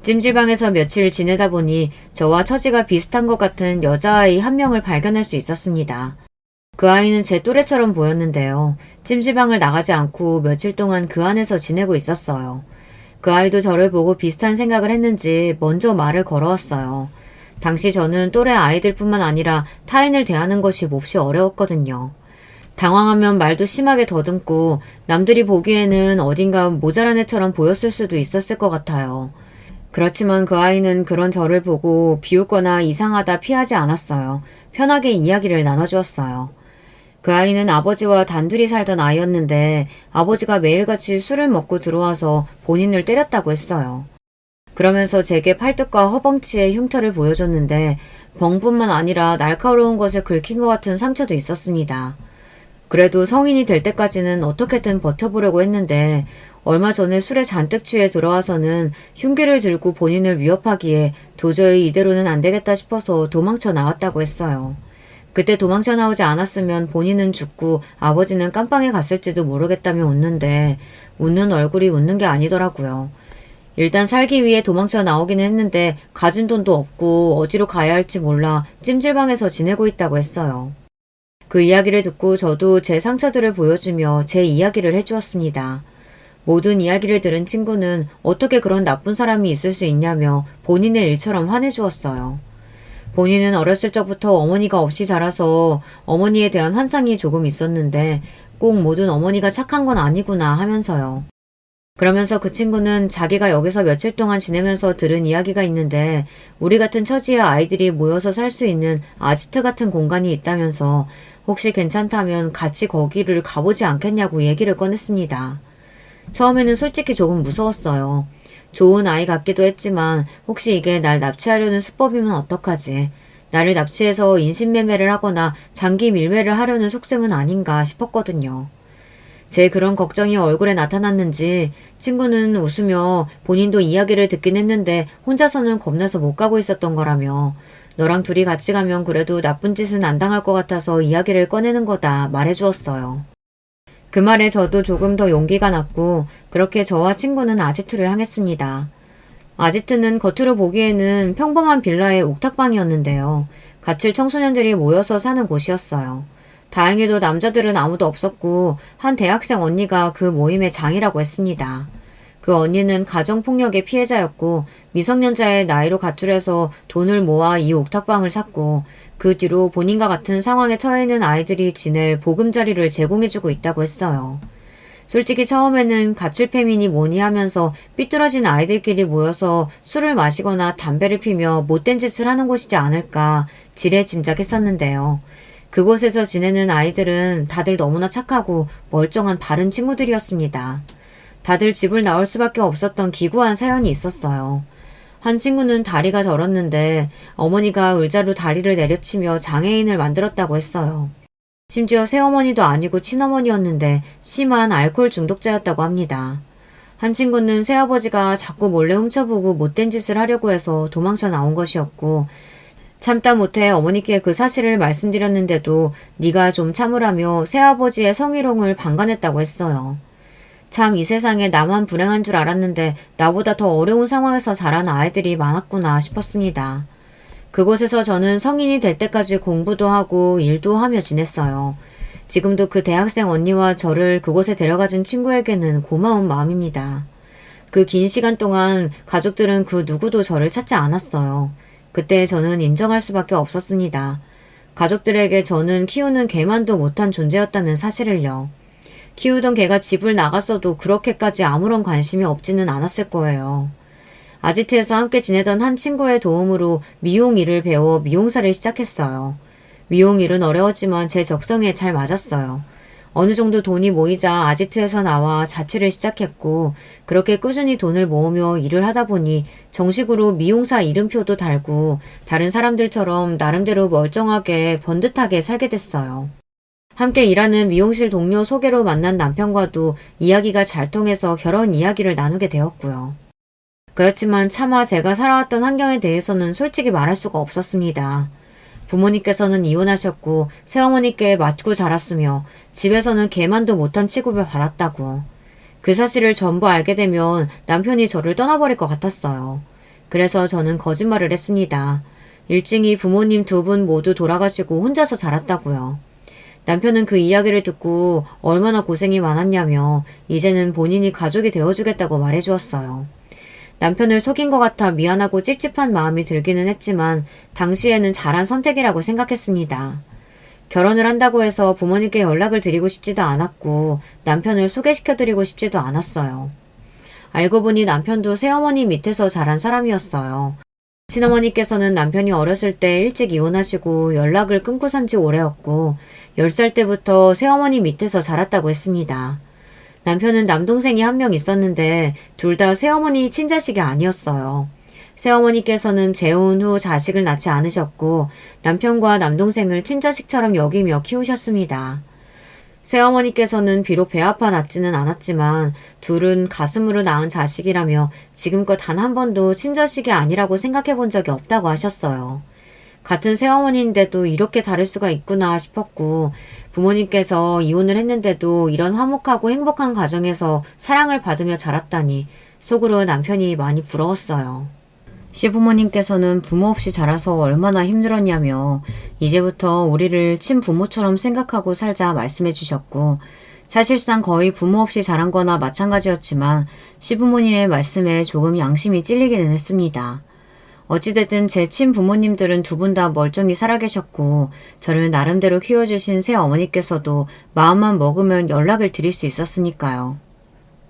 찜질방에서 며칠 지내다 보니 저와 처지가 비슷한 것 같은 여자아이 한 명을 발견할 수 있었습니다. 그 아이는 제 또래처럼 보였는데요. 찜질방을 나가지 않고 며칠 동안 그 안에서 지내고 있었어요. 그 아이도 저를 보고 비슷한 생각을 했는지 먼저 말을 걸어왔어요. 당시 저는 또래 아이들뿐만 아니라 타인을 대하는 것이 몹시 어려웠거든요. 당황하면 말도 심하게 더듬고 남들이 보기에는 어딘가 모자란 애처럼 보였을 수도 있었을 것 같아요. 그렇지만 그 아이는 그런 저를 보고 비웃거나 이상하다 피하지 않았어요. 편하게 이야기를 나눠주었어요. 그 아이는 아버지와 단둘이 살던 아이였는데 아버지가 매일같이 술을 먹고 들어와서 본인을 때렸다고 했어요. 그러면서 제게 팔뚝과 허벅지에 흉터를 보여줬는데 벙뿐만 아니라 날카로운 것에 긁힌 것 같은 상처도 있었습니다. 그래도 성인이 될 때까지는 어떻게든 버텨보려고 했는데 얼마 전에 술에 잔뜩 취해 들어와서는 흉기를 들고 본인을 위협하기에 도저히 이대로는 안 되겠다 싶어서 도망쳐 나왔다고 했어요. 그때 도망쳐 나오지 않았으면 본인은 죽고 아버지는 깜빵에 갔을지도 모르겠다며 웃는데 웃는 얼굴이 웃는 게 아니더라고요. 일단 살기 위해 도망쳐 나오기는 했는데 가진 돈도 없고 어디로 가야 할지 몰라 찜질방에서 지내고 있다고 했어요. 그 이야기를 듣고 저도 제 상처들을 보여주며 제 이야기를 해주었습니다. 모든 이야기를 들은 친구는 어떻게 그런 나쁜 사람이 있을 수 있냐며 본인의 일처럼 화내주었어요. 본인은 어렸을 적부터 어머니가 없이 자라서 어머니에 대한 환상이 조금 있었는데 꼭 모든 어머니가 착한 건 아니구나 하면서요. 그러면서 그 친구는 자기가 여기서 며칠 동안 지내면서 들은 이야기가 있는데 우리 같은 처지의 아이들이 모여서 살 수 있는 아지트 같은 공간이 있다면서 혹시 괜찮다면 같이 거기를 가보지 않겠냐고 얘기를 꺼냈습니다. 처음에는 솔직히 조금 무서웠어요. 좋은 아이 같기도 했지만 혹시 이게 날 납치하려는 수법이면 어떡하지? 나를 납치해서 인신매매를 하거나 장기 밀매를 하려는 속셈은 아닌가 싶었거든요. 제 그런 걱정이 얼굴에 나타났는지 친구는 웃으며 본인도 이야기를 듣긴 했는데 혼자서는 겁나서 못 가고 있었던 거라며 너랑 둘이 같이 가면 그래도 나쁜 짓은 안 당할 것 같아서 이야기를 꺼내는 거다 말해주었어요. 그 말에 저도 조금 더 용기가 났고 그렇게 저와 친구는 아지트를 향했습니다. 아지트는 겉으로 보기에는 평범한 빌라의 옥탑방이었는데요. 갇힐 청소년들이 모여서 사는 곳이었어요. 다행히도 남자들은 아무도 없었고 한 대학생 언니가 그 모임의 장이라고 했습니다. 그 언니는 가정폭력의 피해자였고 미성년자의 나이로 가출해서 돈을 모아 이 옥탑방을 샀고 그 뒤로 본인과 같은 상황에 처해 있는 아이들이 지낼 보금자리를 제공해주고 있다고 했어요. 솔직히 처음에는 가출팸이니 뭐니 하면서 삐뚤어진 아이들끼리 모여서 술을 마시거나 담배를 피며 못된 짓을 하는 곳이지 않을까 지레 짐작했었는데요. 그곳에서 지내는 아이들은 다들 너무나 착하고 멀쩡한 바른 친구들이었습니다. 다들 집을 나올 수밖에 없었던 기구한 사연이 있었어요. 한 친구는 다리가 저렸는데 어머니가 의자로 다리를 내려치며 장애인을 만들었다고 했어요. 심지어 새어머니도 아니고 친어머니였는데 심한 알코올 중독자였다고 합니다. 한 친구는 새아버지가 자꾸 몰래 훔쳐보고 못된 짓을 하려고 해서 도망쳐 나온 것이었고 참다 못해 어머니께 그 사실을 말씀드렸는데도 네가 좀 참으라며 새아버지의 성희롱을 방관했다고 했어요. 참 이 세상에 나만 불행한 줄 알았는데 나보다 더 어려운 상황에서 자란 아이들이 많았구나 싶었습니다. 그곳에서 저는 성인이 될 때까지 공부도 하고 일도 하며 지냈어요. 지금도 그 대학생 언니와 저를 그곳에 데려가준 친구에게는 고마운 마음입니다. 그 긴 시간 동안 가족들은 그 누구도 저를 찾지 않았어요. 그때 저는 인정할 수밖에 없었습니다. 가족들에게 저는 키우는 개만도 못한 존재였다는 사실을요. 키우던 개가 집을 나갔어도 그렇게까지 아무런 관심이 없지는 않았을 거예요. 아지트에서 함께 지내던 한 친구의 도움으로 미용 일을 배워 미용사를 시작했어요. 미용 일은 어려웠지만 제 적성에 잘 맞았어요. 어느 정도 돈이 모이자 아지트에서 나와 자취를 시작했고 그렇게 꾸준히 돈을 모으며 일을 하다 보니 정식으로 미용사 이름표도 달고 다른 사람들처럼 나름대로 멀쩡하게 번듯하게 살게 됐어요. 함께 일하는 미용실 동료 소개로 만난 남편과도 이야기가 잘 통해서 결혼 이야기를 나누게 되었고요. 그렇지만 차마 제가 살아왔던 환경에 대해서는 솔직히 말할 수가 없었습니다. 부모님께서는 이혼하셨고 새어머니께 맞고 자랐으며 집에서는 개만도 못한 취급을 받았다고. 그 사실을 전부 알게 되면 남편이 저를 떠나버릴 것 같았어요. 그래서 저는 거짓말을 했습니다. 일찍이 부모님 두 분 모두 돌아가시고 혼자서 자랐다고요. 남편은 그 이야기를 듣고 얼마나 고생이 많았냐며 이제는 본인이 가족이 되어주겠다고 말해주었어요. 남편을 속인 것 같아 미안하고 찝찝한 마음이 들기는 했지만 당시에는 잘한 선택이라고 생각했습니다. 결혼을 한다고 해서 부모님께 연락을 드리고 싶지도 않았고 남편을 소개시켜드리고 싶지도 않았어요. 알고 보니 남편도 새어머니 밑에서 자란 사람이었어요. 친어머니께서는 남편이 어렸을 때 일찍 이혼하시고 연락을 끊고 산 지 오래였고 10살 때부터 새어머니 밑에서 자랐다고 했습니다. 남편은 남동생이 한 명 있었는데 둘 다 새어머니 친자식이 아니었어요. 새어머니께서는 재혼 후 자식을 낳지 않으셨고 남편과 남동생을 친자식처럼 여기며 키우셨습니다. 새어머니께서는 비록 배 아파 낳지는 않았지만 둘은 가슴으로 낳은 자식이라며 지금껏 단 한 번도 친자식이 아니라고 생각해 본 적이 없다고 하셨어요. 같은 새어머니인데도 이렇게 다를 수가 있구나 싶었고 부모님께서 이혼을 했는데도 이런 화목하고 행복한 가정에서 사랑을 받으며 자랐다니 속으로 남편이 많이 부러웠어요. 시부모님께서는 부모 없이 자라서 얼마나 힘들었냐며 이제부터 우리를 친부모처럼 생각하고 살자 말씀해 주셨고 사실상 거의 부모 없이 자란 거나 마찬가지였지만 시부모님의 말씀에 조금 양심이 찔리기는 했습니다. 어찌됐든 제 친부모님들은 두 분 다 멀쩡히 살아계셨고 저를 나름대로 키워주신 새어머니께서도 마음만 먹으면 연락을 드릴 수 있었으니까요.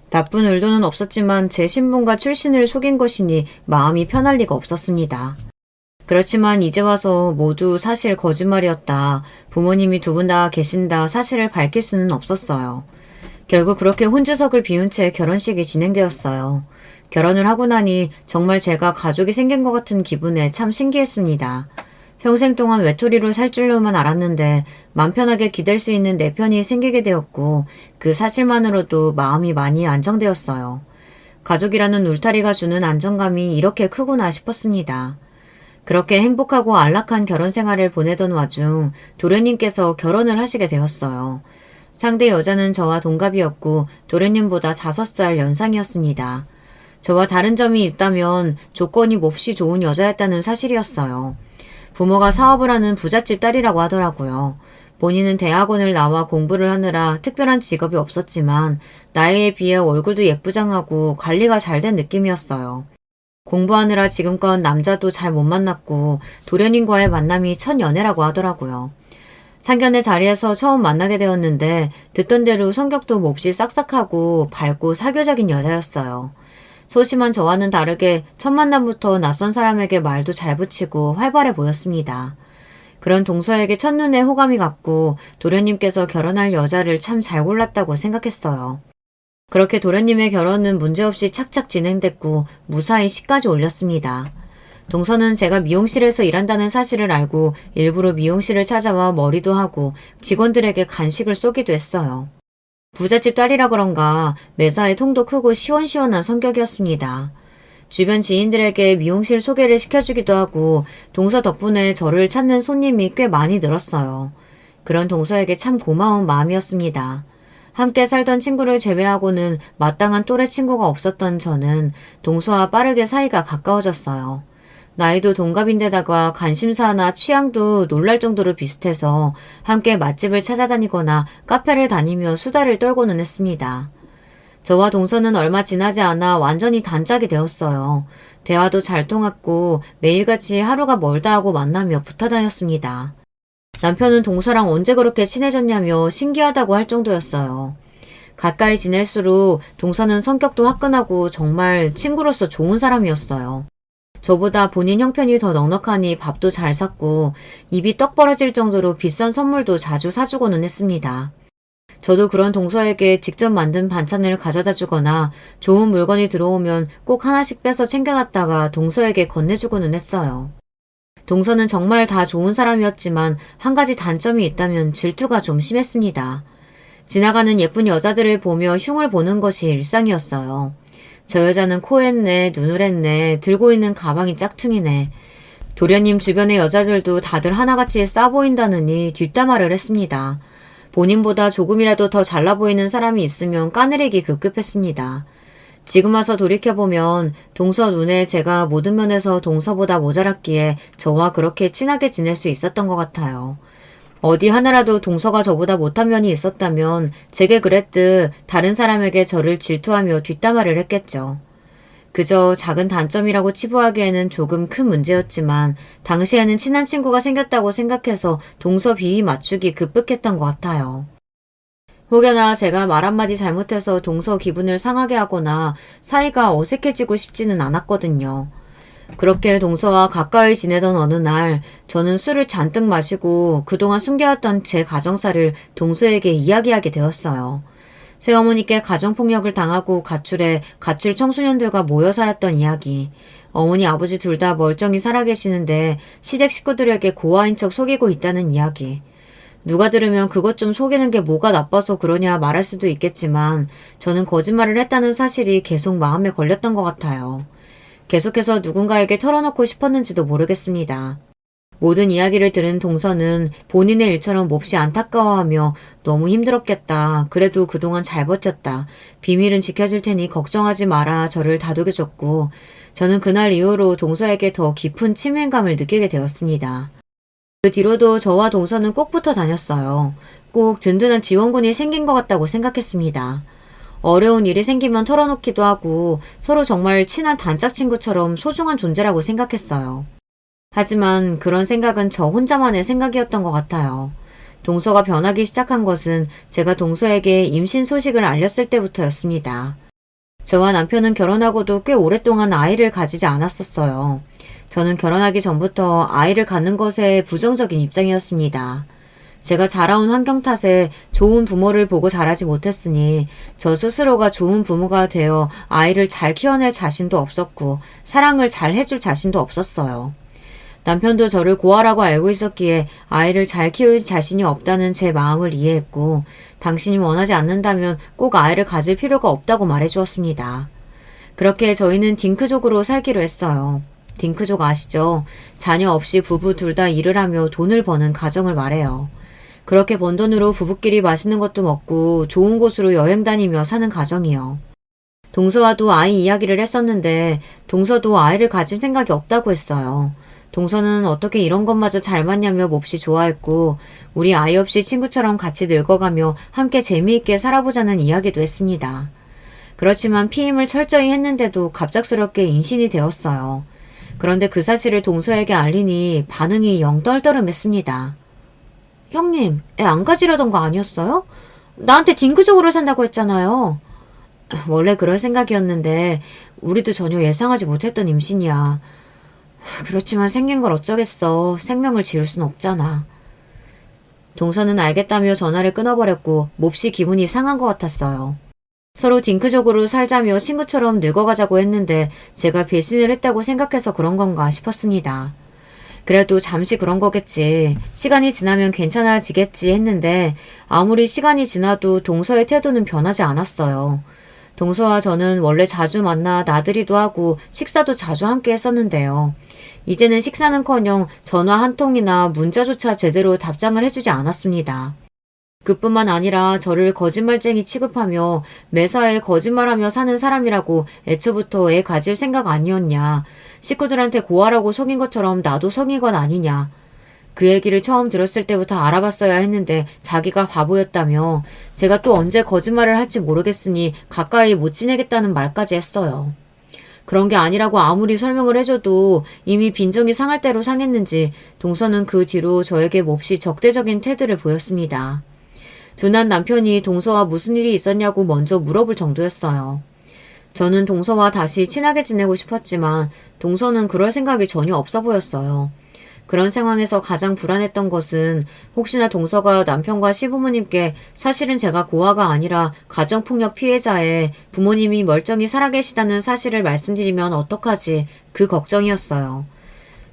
나쁜 의도는 없었지만 제 신분과 출신을 속인 것이니 마음이 편할 리가 없었습니다. 그렇지만 이제 와서 모두 사실 거짓말이었다. 부모님이 두 분 다 계신다 사실을 밝힐 수는 없었어요. 결국 그렇게 혼주석을 비운 채 결혼식이 진행되었어요. 결혼을 하고 나니 정말 제가 가족이 생긴 것 같은 기분에 참 신기했습니다. 평생 동안 외톨이로 살 줄로만 알았는데 맘 편하게 기댈 수 있는 내 편이 생기게 되었고 그 사실만으로도 마음이 많이 안정되었어요. 가족이라는 울타리가 주는 안정감이 이렇게 크구나 싶었습니다. 그렇게 행복하고 안락한 결혼 생활을 보내던 와중 도련님께서 결혼을 하시게 되었어요. 상대 여자는 저와 동갑이었고 도련님보다 5살 연상이었습니다. 저와 다른 점이 있다면 조건이 몹시 좋은 여자였다는 사실이었어요. 부모가 사업을 하는 부잣집 딸이라고 하더라고요. 본인은 대학원을 나와 공부를 하느라 특별한 직업이 없었지만 나이에 비해 얼굴도 예쁘장하고 관리가 잘 된 느낌이었어요. 공부하느라 지금껏 남자도 잘 못 만났고 도련님과의 만남이 첫 연애라고 하더라고요. 상견례 자리에서 처음 만나게 되었는데 듣던 대로 성격도 몹시 싹싹하고 밝고 사교적인 여자였어요. 소심한 저와는 다르게 첫 만남부터 낯선 사람에게 말도 잘 붙이고 활발해 보였습니다. 그런 동서에게 첫눈에 호감이 갔고 도련님께서 결혼할 여자를 참 잘 골랐다고 생각했어요. 그렇게 도련님의 결혼은 문제없이 착착 진행됐고 무사히 시까지 올렸습니다. 동서는 제가 미용실에서 일한다는 사실을 알고 일부러 미용실을 찾아와 머리도 하고 직원들에게 간식을 쏘기도 했어요. 부잣집 딸이라 그런가 매사에 통도 크고 시원시원한 성격이었습니다. 주변 지인들에게 미용실 소개를 시켜주기도 하고 동서 덕분에 저를 찾는 손님이 꽤 많이 늘었어요. 그런 동서에게 참 고마운 마음이었습니다. 함께 살던 친구를 제외하고는 마땅한 또래 친구가 없었던 저는 동서와 빠르게 사이가 가까워졌어요. 나이도 동갑인데다가 관심사나 취향도 놀랄 정도로 비슷해서 함께 맛집을 찾아다니거나 카페를 다니며 수다를 떨고는 했습니다. 저와 동서는 얼마 지나지 않아 완전히 단짝이 되었어요. 대화도 잘 통했고 매일같이 하루가 멀다 하고 만나며 붙어 다녔습니다. 남편은 동서랑 언제 그렇게 친해졌냐며 신기하다고 할 정도였어요. 가까이 지낼수록 동서는 성격도 화끈하고 정말 친구로서 좋은 사람이었어요. 저보다 본인 형편이 더 넉넉하니 밥도 잘 샀고 입이 떡 벌어질 정도로 비싼 선물도 자주 사주고는 했습니다. 저도 그런 동서에게 직접 만든 반찬을 가져다 주거나 좋은 물건이 들어오면 꼭 하나씩 빼서 챙겨놨다가 동서에게 건네주고는 했어요. 동서는 정말 다 좋은 사람이었지만 한 가지 단점이 있다면 질투가 좀 심했습니다. 지나가는 예쁜 여자들을 보며 흉을 보는 것이 일상이었어요. 저 여자는 코 했네, 눈을 했네, 들고 있는 가방이 짝퉁이네. 도련님 주변의 여자들도 다들 하나같이 싸 보인다느니 뒷담화를 했습니다. 본인보다 조금이라도 더 잘나 보이는 사람이 있으면 까내리기 급급했습니다. 지금 와서 돌이켜보면 동서 눈에 제가 모든 면에서 동서보다 모자랐기에 저와 그렇게 친하게 지낼 수 있었던 것 같아요. 어디 하나라도 동서가 저보다 못한 면이 있었다면 제게 그랬듯 다른 사람에게 저를 질투하며 뒷담화를 했겠죠. 그저 작은 단점이라고 치부하기에는 조금 큰 문제였지만 당시에는 친한 친구가 생겼다고 생각해서 동서 비위 맞추기 급급했던 것 같아요. 혹여나 제가 말 한마디 잘못해서 동서 기분을 상하게 하거나 사이가 어색해지고 싶지는 않았거든요. 그렇게 동서와 가까이 지내던 어느 날 저는 술을 잔뜩 마시고 그동안 숨겨왔던 제 가정사를 동서에게 이야기하게 되었어요. 새어머니께 가정폭력을 당하고 가출해 가출 청소년들과 모여 살았던 이야기. 어머니 아버지 둘 다 멀쩡히 살아계시는데 시댁 식구들에게 고아인 척 속이고 있다는 이야기. 누가 들으면 그것 좀 속이는 게 뭐가 나빠서 그러냐 말할 수도 있겠지만 저는 거짓말을 했다는 사실이 계속 마음에 걸렸던 것 같아요. 계속해서 누군가에게 털어놓고 싶었는지도 모르겠습니다. 모든 이야기를 들은 동서는 본인의 일처럼 몹시 안타까워하며 너무 힘들었겠다. 그래도 그동안 잘 버텼다. 비밀은 지켜줄 테니 걱정하지 마라. 저를 다독여줬고 저는 그날 이후로 동서에게 더 깊은 친밀감을 느끼게 되었습니다. 그 뒤로도 저와 동서는 꼭 붙어 다녔어요. 꼭 든든한 지원군이 생긴 것 같다고 생각했습니다. 어려운 일이 생기면 털어놓기도 하고 서로 정말 친한 단짝 친구처럼 소중한 존재라고 생각했어요. 하지만 그런 생각은 저 혼자만의 생각이었던 것 같아요. 동서가 변하기 시작한 것은 제가 동서에게 임신 소식을 알렸을 때부터였습니다. 저와 남편은 결혼하고도 꽤 오랫동안 아이를 가지지 않았었어요. 저는 결혼하기 전부터 아이를 갖는 것에 부정적인 입장이었습니다. 제가 자라온 환경 탓에 좋은 부모를 보고 자라지 못했으니 저 스스로가 좋은 부모가 되어 아이를 잘 키워낼 자신도 없었고 사랑을 잘 해줄 자신도 없었어요. 남편도 저를 고아라고 알고 있었기에 아이를 잘 키울 자신이 없다는 제 마음을 이해했고 당신이 원하지 않는다면 꼭 아이를 가질 필요가 없다고 말해주었습니다. 그렇게 저희는 딩크족으로 살기로 했어요. 딩크족 아시죠? 자녀 없이 부부 둘 다 일을 하며 돈을 버는 가정을 말해요. 그렇게 번 돈으로 부부끼리 맛있는 것도 먹고 좋은 곳으로 여행 다니며 사는 가정이요. 동서와도 아이 이야기를 했었는데 동서도 아이를 가질 생각이 없다고 했어요. 동서는 어떻게 이런 것마저 잘 맞냐며 몹시 좋아했고 우리 아이 없이 친구처럼 같이 늙어가며 함께 재미있게 살아보자는 이야기도 했습니다. 그렇지만 피임을 철저히 했는데도 갑작스럽게 임신이 되었어요. 그런데 그 사실을 동서에게 알리니 반응이 영 떨떠름했습니다. 형님, 애 안 가지려던 거 아니었어요? 나한테 딩크족으로 산다고 했잖아요. 원래 그럴 생각이었는데 우리도 전혀 예상하지 못했던 임신이야. 그렇지만 생긴 걸 어쩌겠어. 생명을 지울 순 없잖아. 동서는 알겠다며 전화를 끊어버렸고 몹시 기분이 상한 것 같았어요. 서로 딩크족으로 살자며 친구처럼 늙어가자고 했는데 제가 배신을 했다고 생각해서 그런 건가 싶었습니다. 그래도 잠시 그런 거겠지. 시간이 지나면 괜찮아지겠지 했는데 아무리 시간이 지나도 동서의 태도는 변하지 않았어요. 동서와 저는 원래 자주 만나 나들이도 하고 식사도 자주 함께 했었는데요. 이제는 식사는커녕 전화 한 통이나 문자조차 제대로 답장을 해주지 않았습니다. 그뿐만 아니라 저를 거짓말쟁이 취급하며 매사에 거짓말하며 사는 사람이라고 애초부터 애 가질 생각 아니었냐. 식구들한테 고아라고 속인 것처럼 나도 속인 건 아니냐. 그 얘기를 처음 들었을 때부터 알아봤어야 했는데 자기가 바보였다며 제가 또 언제 거짓말을 할지 모르겠으니 가까이 못 지내겠다는 말까지 했어요. 그런 게 아니라고 아무리 설명을 해줘도 이미 빈정이 상할 대로 상했는지 동서는 그 뒤로 저에게 몹시 적대적인 태도를 보였습니다. 둔한 남편이 동서와 무슨 일이 있었냐고 먼저 물어볼 정도였어요. 저는 동서와 다시 친하게 지내고 싶었지만 동서는 그럴 생각이 전혀 없어 보였어요. 그런 상황에서 가장 불안했던 것은 혹시나 동서가 남편과 시부모님께 사실은 제가 고아가 아니라 가정폭력 피해자에 부모님이 멀쩡히 살아계시다는 사실을 말씀드리면 어떡하지 그 걱정이었어요.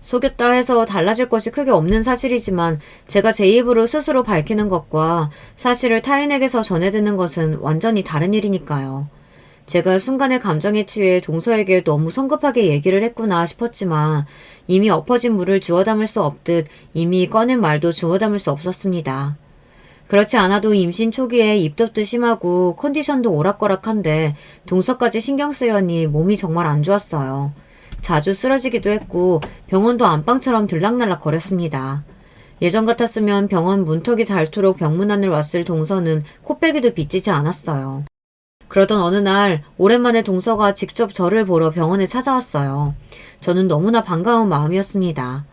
속였다 해서 달라질 것이 크게 없는 사실이지만 제가 제 입으로 스스로 밝히는 것과 사실을 타인에게서 전해 듣는 것은 완전히 다른 일이니까요. 제가 순간의 감정에 취해 동서에게 너무 성급하게 얘기를 했구나 싶었지만 이미 엎어진 물을 주워 담을 수 없듯 이미 꺼낸 말도 주워 담을 수 없었습니다. 그렇지 않아도 임신 초기에 입덧도 심하고 컨디션도 오락가락한데 동서까지 신경 쓰려니 몸이 정말 안 좋았어요. 자주 쓰러지기도 했고 병원도 안방처럼 들락날락 거렸습니다. 예전 같았으면 병원 문턱이 닳도록 병문안을 왔을 동서는 코빼기도 빚지지 않았어요. 그러던 어느 날 오랜만에 동서가 직접 저를 보러 병원에 찾아왔어요. 저는 너무나 반가운 마음이었습니다.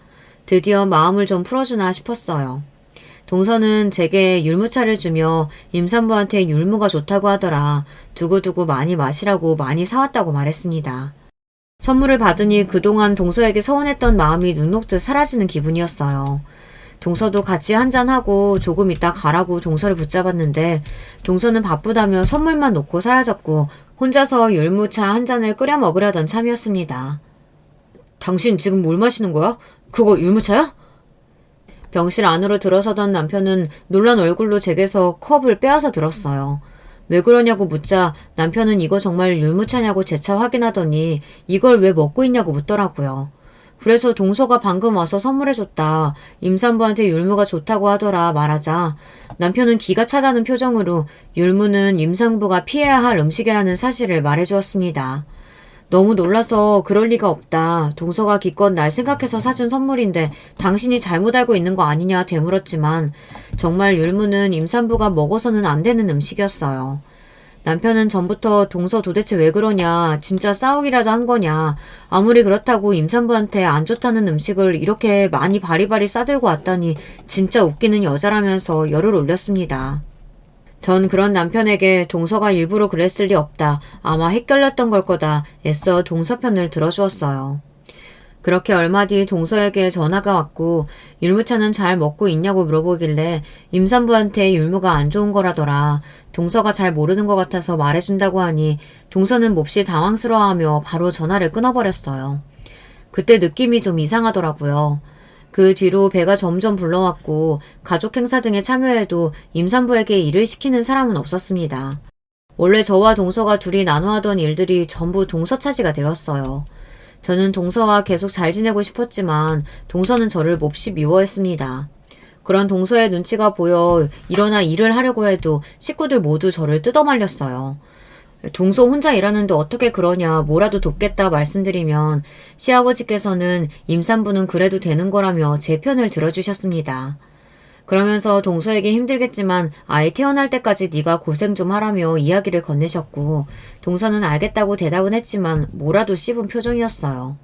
드디어 마음을 좀 풀어주나 싶었어요. 동서는 제게 율무차를 주며 임산부한테 율무가 좋다고 하더라. 두고두고 많이 마시라고 많이 사왔다고 말했습니다. 선물을 받으니 그동안 동서에게 서운했던 마음이 눈 녹듯 사라지는 기분이었어요. 동서도 같이 한잔하고 조금 있다 가라고 동서를 붙잡았는데 동서는 바쁘다며 선물만 놓고 사라졌고 혼자서 율무차 한 잔을 끓여 먹으려던 참이었습니다. 당신 지금 뭘 마시는 거야? 그거 율무차야? 병실 안으로 들어서던 남편은 놀란 얼굴로 제게서 컵을 빼앗아 들었어요. 왜 그러냐고 묻자 남편은 이거 정말 율무차냐고 재차 확인하더니 이걸 왜 먹고 있냐고 묻더라고요. 그래서 동서가 방금 와서 선물해줬다. 임산부한테 율무가 좋다고 하더라 말하자 남편은 기가 차다는 표정으로 율무는 임산부가 피해야 할 음식이라는 사실을 말해주었습니다. 너무 놀라서 그럴 리가 없다. 동서가 기껏 날 생각해서 사준 선물인데 당신이 잘못 알고 있는 거 아니냐 되물었지만 정말 율무는 임산부가 먹어서는 안 되는 음식이었어요. 남편은 전부터 동서 도대체 왜 그러냐, 진짜 싸우기라도 한 거냐, 아무리 그렇다고 임산부한테 안 좋다는 음식을 이렇게 많이 바리바리 싸들고 왔다니 진짜 웃기는 여자라면서 열을 올렸습니다. 전 그런 남편에게 동서가 일부러 그랬을 리 없다. 아마 헷갈렸던 걸 거다. 애써 동서 편을 들어주었어요. 그렇게 얼마 뒤 동서에게 전화가 왔고 율무차는 잘 먹고 있냐고 물어보길래 임산부한테 율무가 안 좋은 거라더라. 동서가 잘 모르는 것 같아서 말해준다고 하니 동서는 몹시 당황스러워하며 바로 전화를 끊어버렸어요. 그때 느낌이 좀 이상하더라고요. 그 뒤로 배가 점점 불러왔고 가족 행사 등에 참여해도 임산부에게 일을 시키는 사람은 없었습니다. 원래 저와 동서가 둘이 나눠 하던 일들이 전부 동서 차지가 되었어요. 저는 동서와 계속 잘 지내고 싶었지만 동서는 저를 몹시 미워했습니다. 그런 동서의 눈치가 보여 일어나 일을 하려고 해도 식구들 모두 저를 뜯어말렸어요. 동서 혼자 일하는데 어떻게 그러냐, 뭐라도 돕겠다 말씀드리면 시아버지께서는 임산부는 그래도 되는 거라며 제 편을 들어주셨습니다. 그러면서 동서에게 힘들겠지만 아이 태어날 때까지 네가 고생 좀 하라며 이야기를 건네셨고 동서는 알겠다고 대답은 했지만 뭐라도 씹은 표정이었어요.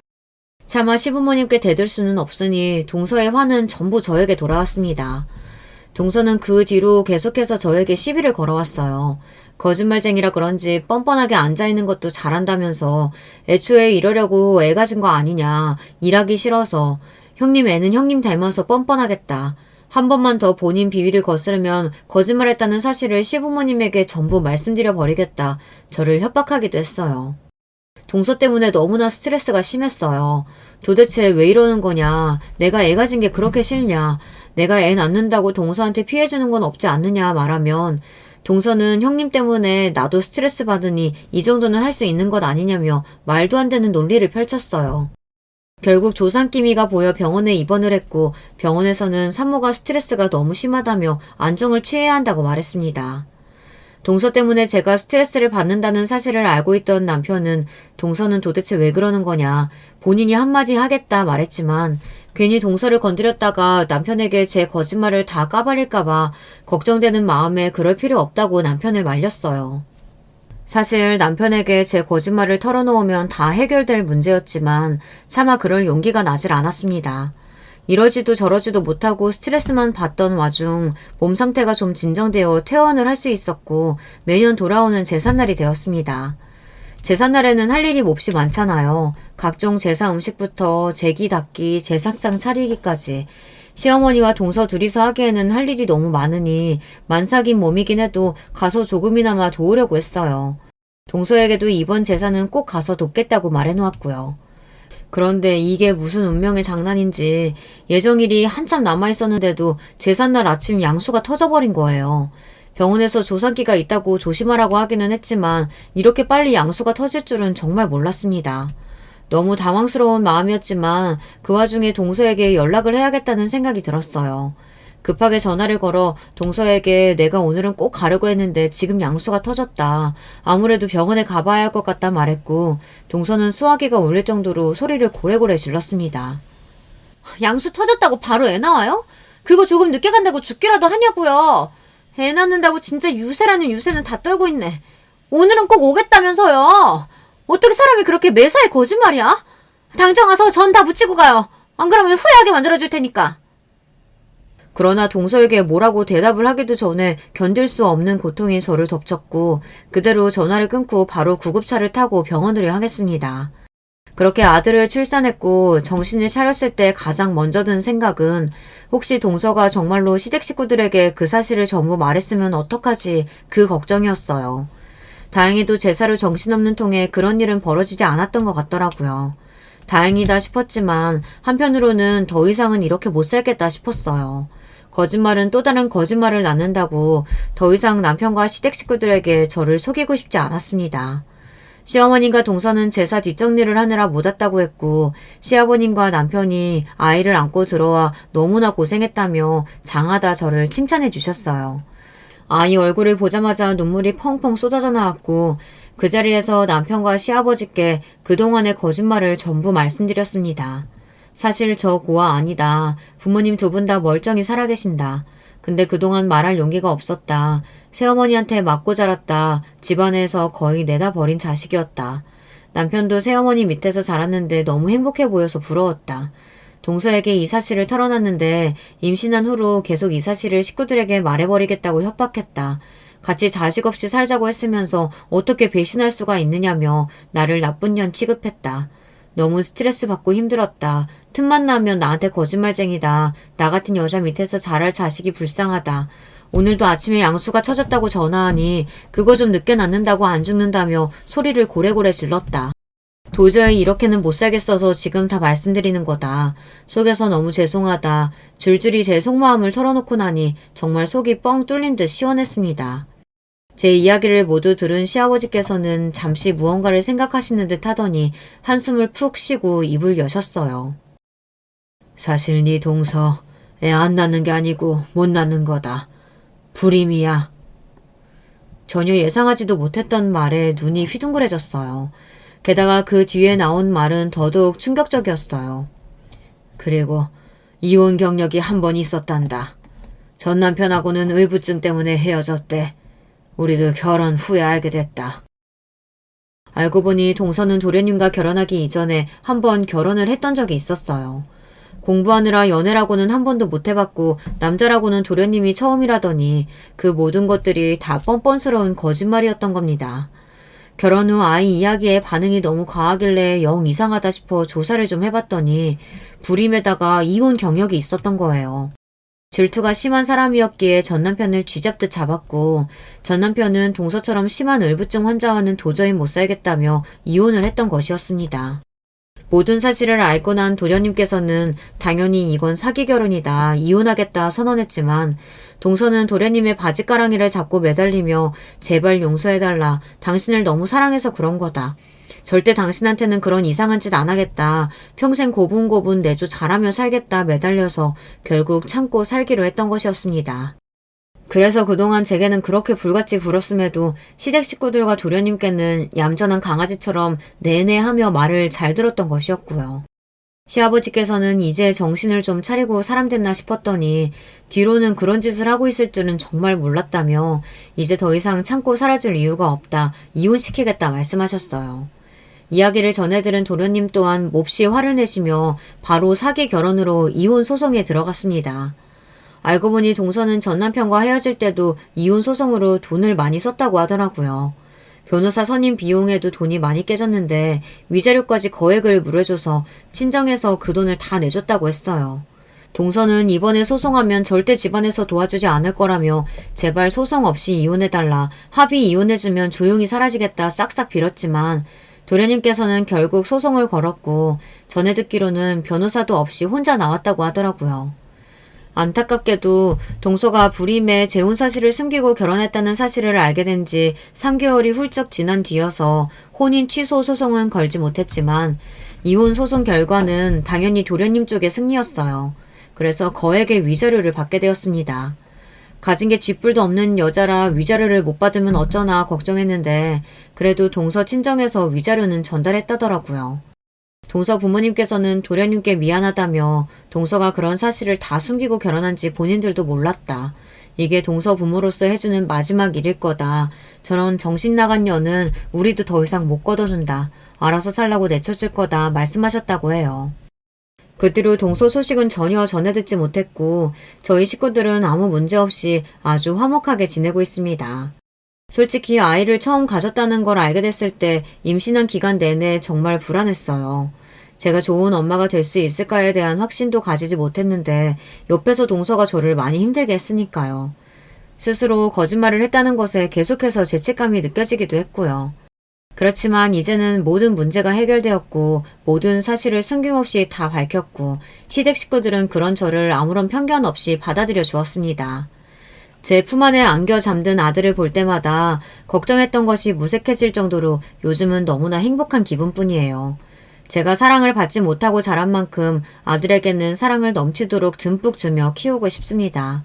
차마 시부모님께 대들 수는 없으니 동서의 화는 전부 저에게 돌아왔습니다. 동서는 그 뒤로 계속해서 저에게 시비를 걸어왔어요. 거짓말쟁이라 그런지 뻔뻔하게 앉아있는 것도 잘한다면서 애초에 이러려고 애 가진 거 아니냐, 일하기 싫어서, 형님 애는 형님 닮아서 뻔뻔하겠다. 한 번만 더 본인 비위를 거스르면 거짓말했다는 사실을 시부모님에게 전부 말씀드려 버리겠다. 저를 협박하기도 했어요. 동서 때문에 너무나 스트레스가 심했어요. 도대체 왜 이러는 거냐, 내가 애 가진 게 그렇게 싫냐, 내가 애 낳는다고 동서한테 피해주는 건 없지 않느냐 말하면 동서는 형님 때문에 나도 스트레스 받으니 이 정도는 할 수 있는 것 아니냐며 말도 안 되는 논리를 펼쳤어요. 결국 조산기미가 보여 병원에 입원을 했고 병원에서는 산모가 스트레스가 너무 심하다며 안정을 취해야 한다고 말했습니다. 동서 때문에 제가 스트레스를 받는다는 사실을 알고 있던 남편은 동서는 도대체 왜 그러는 거냐, 본인이 한마디 하겠다 말했지만 괜히 동서를 건드렸다가 남편에게 제 거짓말을 다 까발릴까봐 걱정되는 마음에 그럴 필요 없다고 남편을 말렸어요. 사실 남편에게 제 거짓말을 털어놓으면 다 해결될 문제였지만 차마 그럴 용기가 나질 않았습니다. 이러지도 저러지도 못하고 스트레스만 받던 와중 몸 상태가 좀 진정되어 퇴원을 할 수 있었고 매년 돌아오는 제삿날이 되었습니다. 제삿날에는 할 일이 몹시 많잖아요. 각종 제사 음식부터 제기 닦기, 제사장 차리기까지. 시어머니와 동서 둘이서 하기에는 할 일이 너무 많으니 만삭인 몸이긴 해도 가서 조금이나마 도우려고 했어요. 동서에게도 이번 제사는 꼭 가서 돕겠다고 말해놓았고요. 그런데 이게 무슨 운명의 장난인지 예정일이 한참 남아있었는데도 제삿날 아침 양수가 터져버린 거예요. 병원에서 조산기가 있다고 조심하라고 하기는 했지만 이렇게 빨리 양수가 터질 줄은 정말 몰랐습니다. 너무 당황스러운 마음이었지만 그 와중에 동서에게 연락을 해야겠다는 생각이 들었어요. 급하게 전화를 걸어 동서에게 내가 오늘은 꼭 가려고 했는데 지금 양수가 터졌다. 아무래도 병원에 가봐야 할 것 같다 말했고 동서는 수화기가 울릴 정도로 소리를 고래고래 질렀습니다. 양수 터졌다고 바로 애 나와요? 그거 조금 늦게 간다고 죽기라도 하냐고요. 애 낳는다고 진짜 유세라는 유세는 다 떨고 있네. 오늘은 꼭 오겠다면서요. 어떻게 사람이 그렇게 매사에 거짓말이야? 당장 와서 전 다 붙이고 가요. 안 그러면 후회하게 만들어줄 테니까. 그러나 동서에게 뭐라고 대답을 하기도 전에 견딜 수 없는 고통이 저를 덮쳤고 그대로 전화를 끊고 바로 구급차를 타고 병원으로 향했습니다. 그렇게 아들을 출산했고 정신을 차렸을 때 가장 먼저 든 생각은 혹시 동서가 정말로 시댁 식구들에게 그 사실을 전부 말했으면 어떡하지 그 걱정이었어요. 다행히도 제사로 정신없는 통에 그런 일은 벌어지지 않았던 것 같더라고요. 다행이다 싶었지만 한편으로는 더 이상은 이렇게 못 살겠다 싶었어요. 거짓말은 또 다른 거짓말을 낳는다고 더 이상 남편과 시댁 식구들에게 저를 속이고 싶지 않았습니다. 시어머님과 동서는 제사 뒷정리를 하느라 못 왔다고 했고 시아버님과 남편이 아이를 안고 들어와 너무나 고생했다며 장하다 저를 칭찬해 주셨어요. 아이 얼굴을 보자마자 눈물이 펑펑 쏟아져 나왔고 그 자리에서 남편과 시아버지께 그동안의 거짓말을 전부 말씀드렸습니다. 사실 저 고아 아니다. 부모님 두 분 다 멀쩡히 살아계신다. 근데 그동안 말할 용기가 없었다. 새어머니한테 맞고 자랐다. 집안에서 거의 내다 버린 자식이었다. 남편도 새어머니 밑에서 자랐는데 너무 행복해 보여서 부러웠다. 동서에게 이 사실을 털어놨는데 임신한 후로 계속 이 사실을 식구들에게 말해버리겠다고 협박했다. 같이 자식 없이 살자고 했으면서 어떻게 배신할 수가 있느냐며 나를 나쁜 년 취급했다. 너무 스트레스 받고 힘들었다. 틈만 나면 나한테 거짓말쟁이다. 나 같은 여자 밑에서 자랄 자식이 불쌍하다. 오늘도 아침에 양수가 처졌다고 전화하니 그거 좀 늦게 낳는다고 안 죽는다며 소리를 고래고래 질렀다. 도저히 이렇게는 못 살겠어서 지금 다 말씀드리는 거다. 속에서 너무 죄송하다. 줄줄이 제 속마음을 털어놓고 나니 정말 속이 뻥 뚫린 듯 시원했습니다. 제 이야기를 모두 들은 시아버지께서는 잠시 무언가를 생각하시는 듯 하더니 한숨을 푹 쉬고 입을 여셨어요. 사실 네 동서 애 안 낳는 게 아니고 못 낳는 거다. 불임이야. 전혀 예상하지도 못했던 말에 눈이 휘둥그레졌어요. 게다가 그 뒤에 나온 말은 더더욱 충격적이었어요. 그리고 이혼 경력이 한 번 있었단다. 전 남편하고는 의부증 때문에 헤어졌대. 우리도 결혼 후에 알게 됐다. 알고 보니 동서는 도련님과 결혼하기 이전에 한 번 결혼을 했던 적이 있었어요. 공부하느라 연애라고는 한 번도 못 해봤고 남자라고는 도련님이 처음이라더니 그 모든 것들이 다 뻔뻔스러운 거짓말이었던 겁니다. 결혼 후 아이 이야기에 반응이 너무 과하길래 영 이상하다 싶어 조사를 좀 해봤더니 불임에다가 이혼 경력이 있었던 거예요. 질투가 심한 사람이었기에 전 남편을 쥐잡듯 잡았고 전 남편은 동서처럼 심한 을부증 환자와는 도저히 못 살겠다며 이혼을 했던 것이었습니다. 모든 사실을 알고 난 도련님께서는 당연히 이건 사기 결혼이다, 이혼하겠다 선언했지만 동서는 도련님의 바지가랑이를 잡고 매달리며 제발 용서해달라, 당신을 너무 사랑해서 그런 거다. 절대 당신한테는 그런 이상한 짓 안 하겠다. 평생 고분고분 내조 잘하며 살겠다 매달려서 결국 참고 살기로 했던 것이었습니다. 그래서 그동안 제게는 그렇게 불같이 굴었음에도 시댁 식구들과 도련님께는 얌전한 강아지처럼 내내 하며 말을 잘 들었던 것이었고요. 시아버지께서는 이제 정신을 좀 차리고 사람 됐나 싶었더니 뒤로는 그런 짓을 하고 있을 줄은 정말 몰랐다며 이제 더 이상 참고 살아줄 이유가 없다, 이혼시키겠다 말씀하셨어요. 이야기를 전해들은 도련님 또한 몹시 화를 내시며 바로 사기 결혼으로 이혼 소송에 들어갔습니다. 알고 보니 동서는 전 남편과 헤어질 때도 이혼 소송으로 돈을 많이 썼다고 하더라고요. 변호사 선임 비용에도 돈이 많이 깨졌는데 위자료까지 거액을 물어줘서 친정에서 그 돈을 다 내줬다고 했어요. 동서는 이번에 소송하면 절대 집안에서 도와주지 않을 거라며 제발 소송 없이 이혼해달라, 합의 이혼해주면 조용히 사라지겠다 싹싹 빌었지만 도련님께서는 결국 소송을 걸었고 전에 듣기로는 변호사도 없이 혼자 나왔다고 하더라고요. 안타깝게도 동서가 불임에 재혼 사실을 숨기고 결혼했다는 사실을 알게 된 지 3개월이 훌쩍 지난 뒤여서 혼인 취소 소송은 걸지 못했지만 이혼 소송 결과는 당연히 도련님 쪽의 승리였어요. 그래서 거액의 위자료를 받게 되었습니다. 가진 게 쥐뿔도 없는 여자라 위자료를 못 받으면 어쩌나 걱정했는데 그래도 동서 친정에서 위자료는 전달했다더라고요. 동서 부모님께서는 도련님께 미안하다며 동서가 그런 사실을 다 숨기고 결혼한지 본인들도 몰랐다. 이게 동서 부모로서 해주는 마지막 일일 거다. 저런 정신 나간 년은 우리도 더 이상 못 걷어준다. 알아서 살라고 내쫓을 거다 말씀하셨다고 해요. 그 뒤로 동서 소식은 전혀 전해 듣지 못했고 저희 식구들은 아무 문제 없이 아주 화목하게 지내고 있습니다. 솔직히 아이를 처음 가졌다는 걸 알게 됐을 때 임신한 기간 내내 정말 불안했어요. 제가 좋은 엄마가 될 수 있을까에 대한 확신도 가지지 못했는데 옆에서 동서가 저를 많이 힘들게 했으니까요. 스스로 거짓말을 했다는 것에 계속해서 죄책감이 느껴지기도 했고요. 그렇지만 이제는 모든 문제가 해결되었고 모든 사실을 숨김없이 다 밝혔고 시댁 식구들은 그런 저를 아무런 편견 없이 받아들여 주었습니다. 제 품 안에 안겨 잠든 아들을 볼 때마다 걱정했던 것이 무색해질 정도로 요즘은 너무나 행복한 기분뿐이에요. 제가 사랑을 받지 못하고 자란 만큼 아들에게는 사랑을 넘치도록 듬뿍 주며 키우고 싶습니다.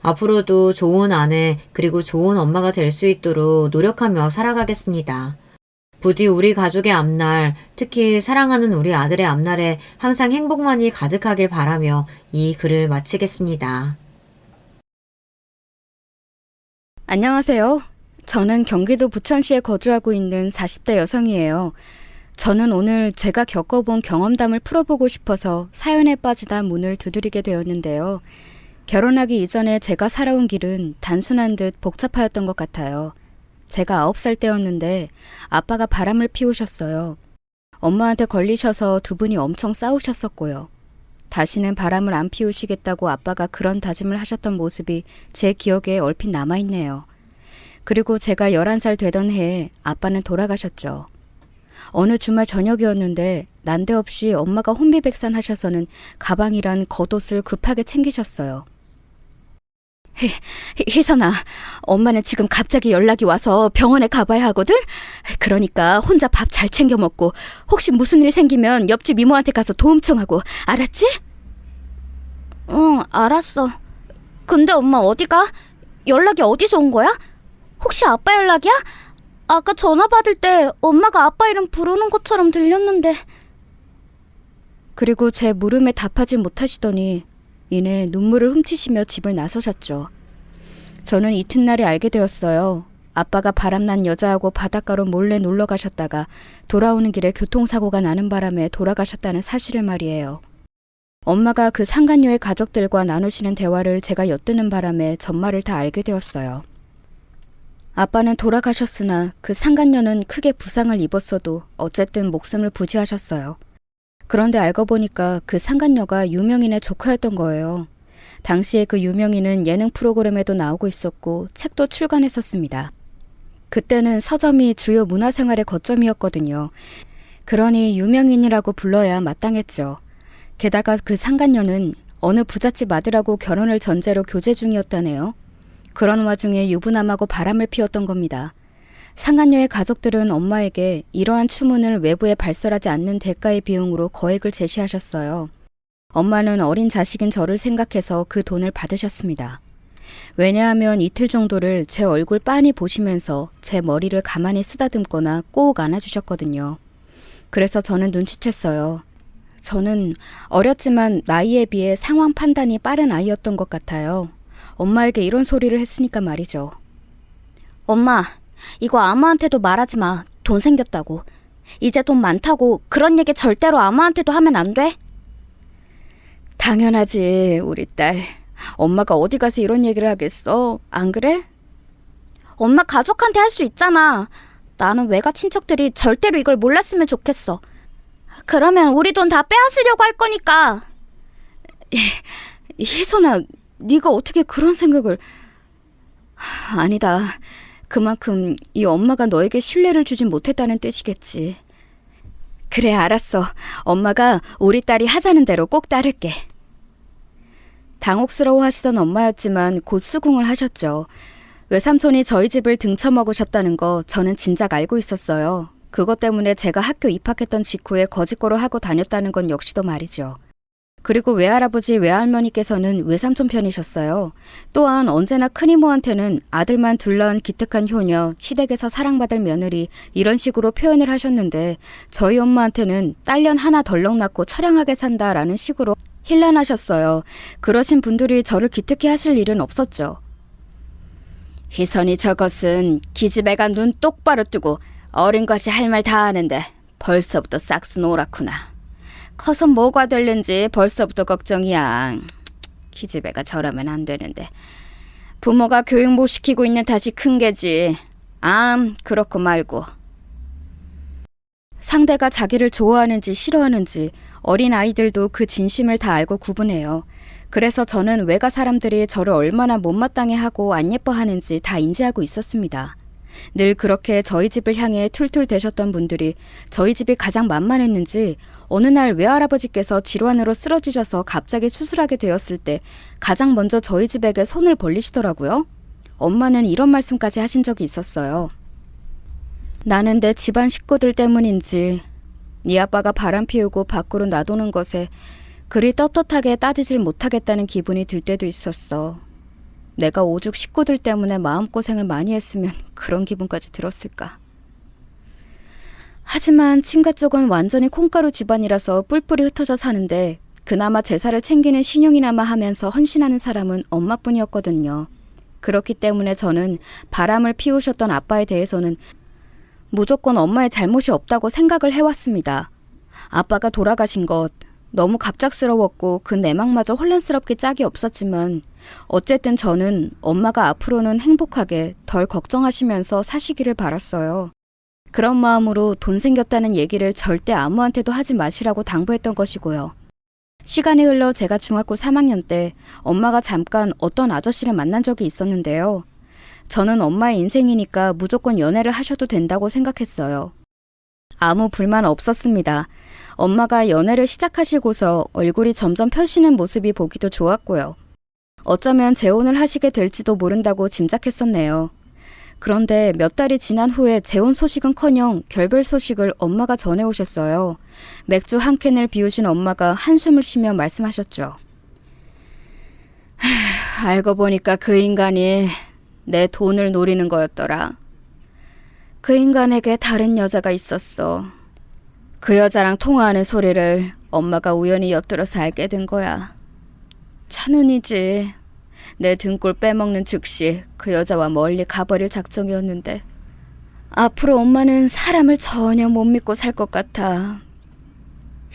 앞으로도 좋은 아내 그리고 좋은 엄마가 될 수 있도록 노력하며 살아가겠습니다. 부디 우리 가족의 앞날, 특히 사랑하는 우리 아들의 앞날에 항상 행복만이 가득하길 바라며 이 글을 마치겠습니다. 안녕하세요. 저는 경기도 부천시에 거주하고 있는 40대 여성이에요. 저는 오늘 제가 겪어본 경험담을 풀어보고 싶어서 사연에 빠지다 문을 두드리게 되었는데요. 결혼하기 이전에 제가 살아온 길은 단순한 듯 복잡하였던 것 같아요. 제가 9살 때였는데 아빠가 바람을 피우셨어요. 엄마한테 걸리셔서 두 분이 엄청 싸우셨었고요. 다시는 바람을 안 피우시겠다고 아빠가 그런 다짐을 하셨던 모습이 제 기억에 얼핏 남아있네요. 그리고 제가 11살 되던 해에 아빠는 돌아가셨죠. 어느 주말 저녁이었는데 난데없이 엄마가 혼비백산 하셔서는 가방이란 겉옷을 급하게 챙기셨어요. 희선아, 엄마는 지금 갑자기 연락이 와서 병원에 가봐야 하거든? 그러니까 혼자 밥 잘 챙겨 먹고 혹시 무슨 일 생기면 옆집 이모한테 가서 도움 청하고, 알았지? 응, 알았어. 근데 엄마 어디가? 연락이 어디서 온 거야? 혹시 아빠 연락이야? 아까 전화 받을 때 엄마가 아빠 이름 부르는 것처럼 들렸는데. 그리고 제 물음에 답하지 못하시더니 이내 눈물을 훔치시며 집을 나서셨죠. 저는 이튿날에 알게 되었어요. 아빠가 바람난 여자하고 바닷가로 몰래 놀러 가셨다가 돌아오는 길에 교통사고가 나는 바람에 돌아가셨다는 사실을 말이에요. 엄마가 그 상간녀의 가족들과 나누시는 대화를 제가 엿드는 바람에 전말을 다 알게 되었어요. 아빠는 돌아가셨으나 그 상간녀는 크게 부상을 입었어도 어쨌든 목숨을 부지하셨어요. 그런데 알고 보니까 그 상간녀가 유명인의 조카였던 거예요. 당시에 그 유명인은 예능 프로그램에도 나오고 있었고 책도 출간했었습니다. 그때는 서점이 주요 문화생활의 거점이었거든요. 그러니 유명인이라고 불러야 마땅했죠. 게다가 그 상간녀는 어느 부잣집 아들하고 결혼을 전제로 교제 중이었다네요. 그런 와중에 유부남하고 바람을 피웠던 겁니다. 상간녀의 가족들은 엄마에게 이러한 추문을 외부에 발설하지 않는 대가의 비용으로 거액을 제시하셨어요. 엄마는 어린 자식인 저를 생각해서 그 돈을 받으셨습니다. 왜냐하면 이틀 정도를 제 얼굴 빤히 보시면서 제 머리를 가만히 쓰다듬거나 꼭 안아주셨거든요. 그래서 저는 눈치챘어요. 저는 어렸지만 나이에 비해 상황 판단이 빠른 아이였던 것 같아요. 엄마에게 이런 소리를 했으니까 말이죠. 엄마, 이거 아무한테도 말하지 마. 돈 생겼다고. 이제 돈 많다고 그런 얘기 절대로 아무한테도 하면 안 돼? 당연하지, 우리 딸. 엄마가 어디 가서 이런 얘기를 하겠어? 안 그래? 엄마 가족한테 할 수 있잖아. 나는 외가 친척들이 절대로 이걸 몰랐으면 좋겠어. 그러면 우리 돈 다 빼앗으려고 할 거니까. 희선아, 네가 어떻게 그런 생각을... 아니다. 그만큼 이 엄마가 너에게 신뢰를 주진 못했다는 뜻이겠지. 그래, 알았어. 엄마가 우리 딸이 하자는 대로 꼭 따를게. 당혹스러워 하시던 엄마였지만 곧 수긍을 하셨죠. 외삼촌이 저희 집을 등쳐먹으셨다는 거 저는 진작 알고 있었어요. 그것 때문에 제가 학교 입학했던 직후에 거짓고로 하고 다녔다는 건 역시도 말이죠. 그리고 외할아버지 외할머니께서는 외삼촌 편이셨어요. 또한 언제나 큰이모한테는 아들만 둘 낳은 기특한 효녀, 시댁에서 사랑받을 며느리 이런 식으로 표현을 하셨는데 저희 엄마한테는 딸년 하나 덜렁 낳고 처량하게 산다라는 식으로 힐난하셨어요. 그러신 분들이 저를 기특해 하실 일은 없었죠. 희선이 저것은 기집애가 눈 똑바로 뜨고 어린 것이 할 말 다 하는데 벌써부터 싹수 노랗구나. 커서 뭐가 될는지 벌써부터 걱정이야. 기집애가 저러면 안 되는데. 부모가 교육 못 시키고 있는 탓이 큰 게지. 그렇고 말고. 상대가 자기를 좋아하는지 싫어하는지 어린 아이들도 그 진심을 다 알고 구분해요. 그래서 저는 외가 사람들이 저를 얼마나 못마땅해 하고 안 예뻐하는지 다 인지하고 있었습니다. 늘 그렇게 저희 집을 향해 툴툴 대셨던 분들이 저희 집이 가장 만만했는지 어느 날 외할아버지께서 질환으로 쓰러지셔서 갑자기 수술하게 되었을 때 가장 먼저 저희 집에게 손을 벌리시더라고요. 엄마는 이런 말씀까지 하신 적이 있었어요. 나는 내 집안 식구들 때문인지 네 아빠가 바람 피우고 밖으로 놔두는 것에 그리 떳떳하게 따지질 못하겠다는 기분이 들 때도 있었어. 내가 오죽 식구들 때문에 마음고생을 많이 했으면 그런 기분까지 들었을까. 하지만 친가 쪽은 완전히 콩가루 집안이라서 뿔뿔이 흩어져 사는데 그나마 제사를 챙기는 신용이나마 하면서 헌신하는 사람은 엄마뿐이었거든요. 그렇기 때문에 저는 바람을 피우셨던 아빠에 대해서는 무조건 엄마의 잘못이 없다고 생각을 해왔습니다. 아빠가 돌아가신 것 너무 갑작스러웠고 그 내막마저 혼란스럽게 짝이 없었지만 어쨌든 저는 엄마가 앞으로는 행복하게 덜 걱정하시면서 사시기를 바랐어요. 그런 마음으로 돈 생겼다는 얘기를 절대 아무한테도 하지 마시라고 당부했던 것이고요. 시간이 흘러 제가 중학교 3학년 때 엄마가 잠깐 어떤 아저씨를 만난 적이 있었는데요. 저는 엄마의 인생이니까 무조건 연애를 하셔도 된다고 생각했어요. 아무 불만 없었습니다. 엄마가 연애를 시작하시고서 얼굴이 점점 펴시는 모습이 보기도 좋았고요. 어쩌면 재혼을 하시게 될지도 모른다고 짐작했었네요. 그런데 몇 달이 지난 후에 재혼 소식은커녕 결별 소식을 엄마가 전해오셨어요. 맥주 한 캔을 비우신 엄마가 한숨을 쉬며 말씀하셨죠. 알고 보니까 그 인간이 내 돈을 노리는 거였더라. 그 인간에게 다른 여자가 있었어. 그 여자랑 통화하는 소리를 엄마가 우연히 엿들어서 알게 된 거야. 찬운이지. 내 등골 빼먹는 즉시 그 여자와 멀리 가버릴 작정이었는데 앞으로 엄마는 사람을 전혀 못 믿고 살 것 같아.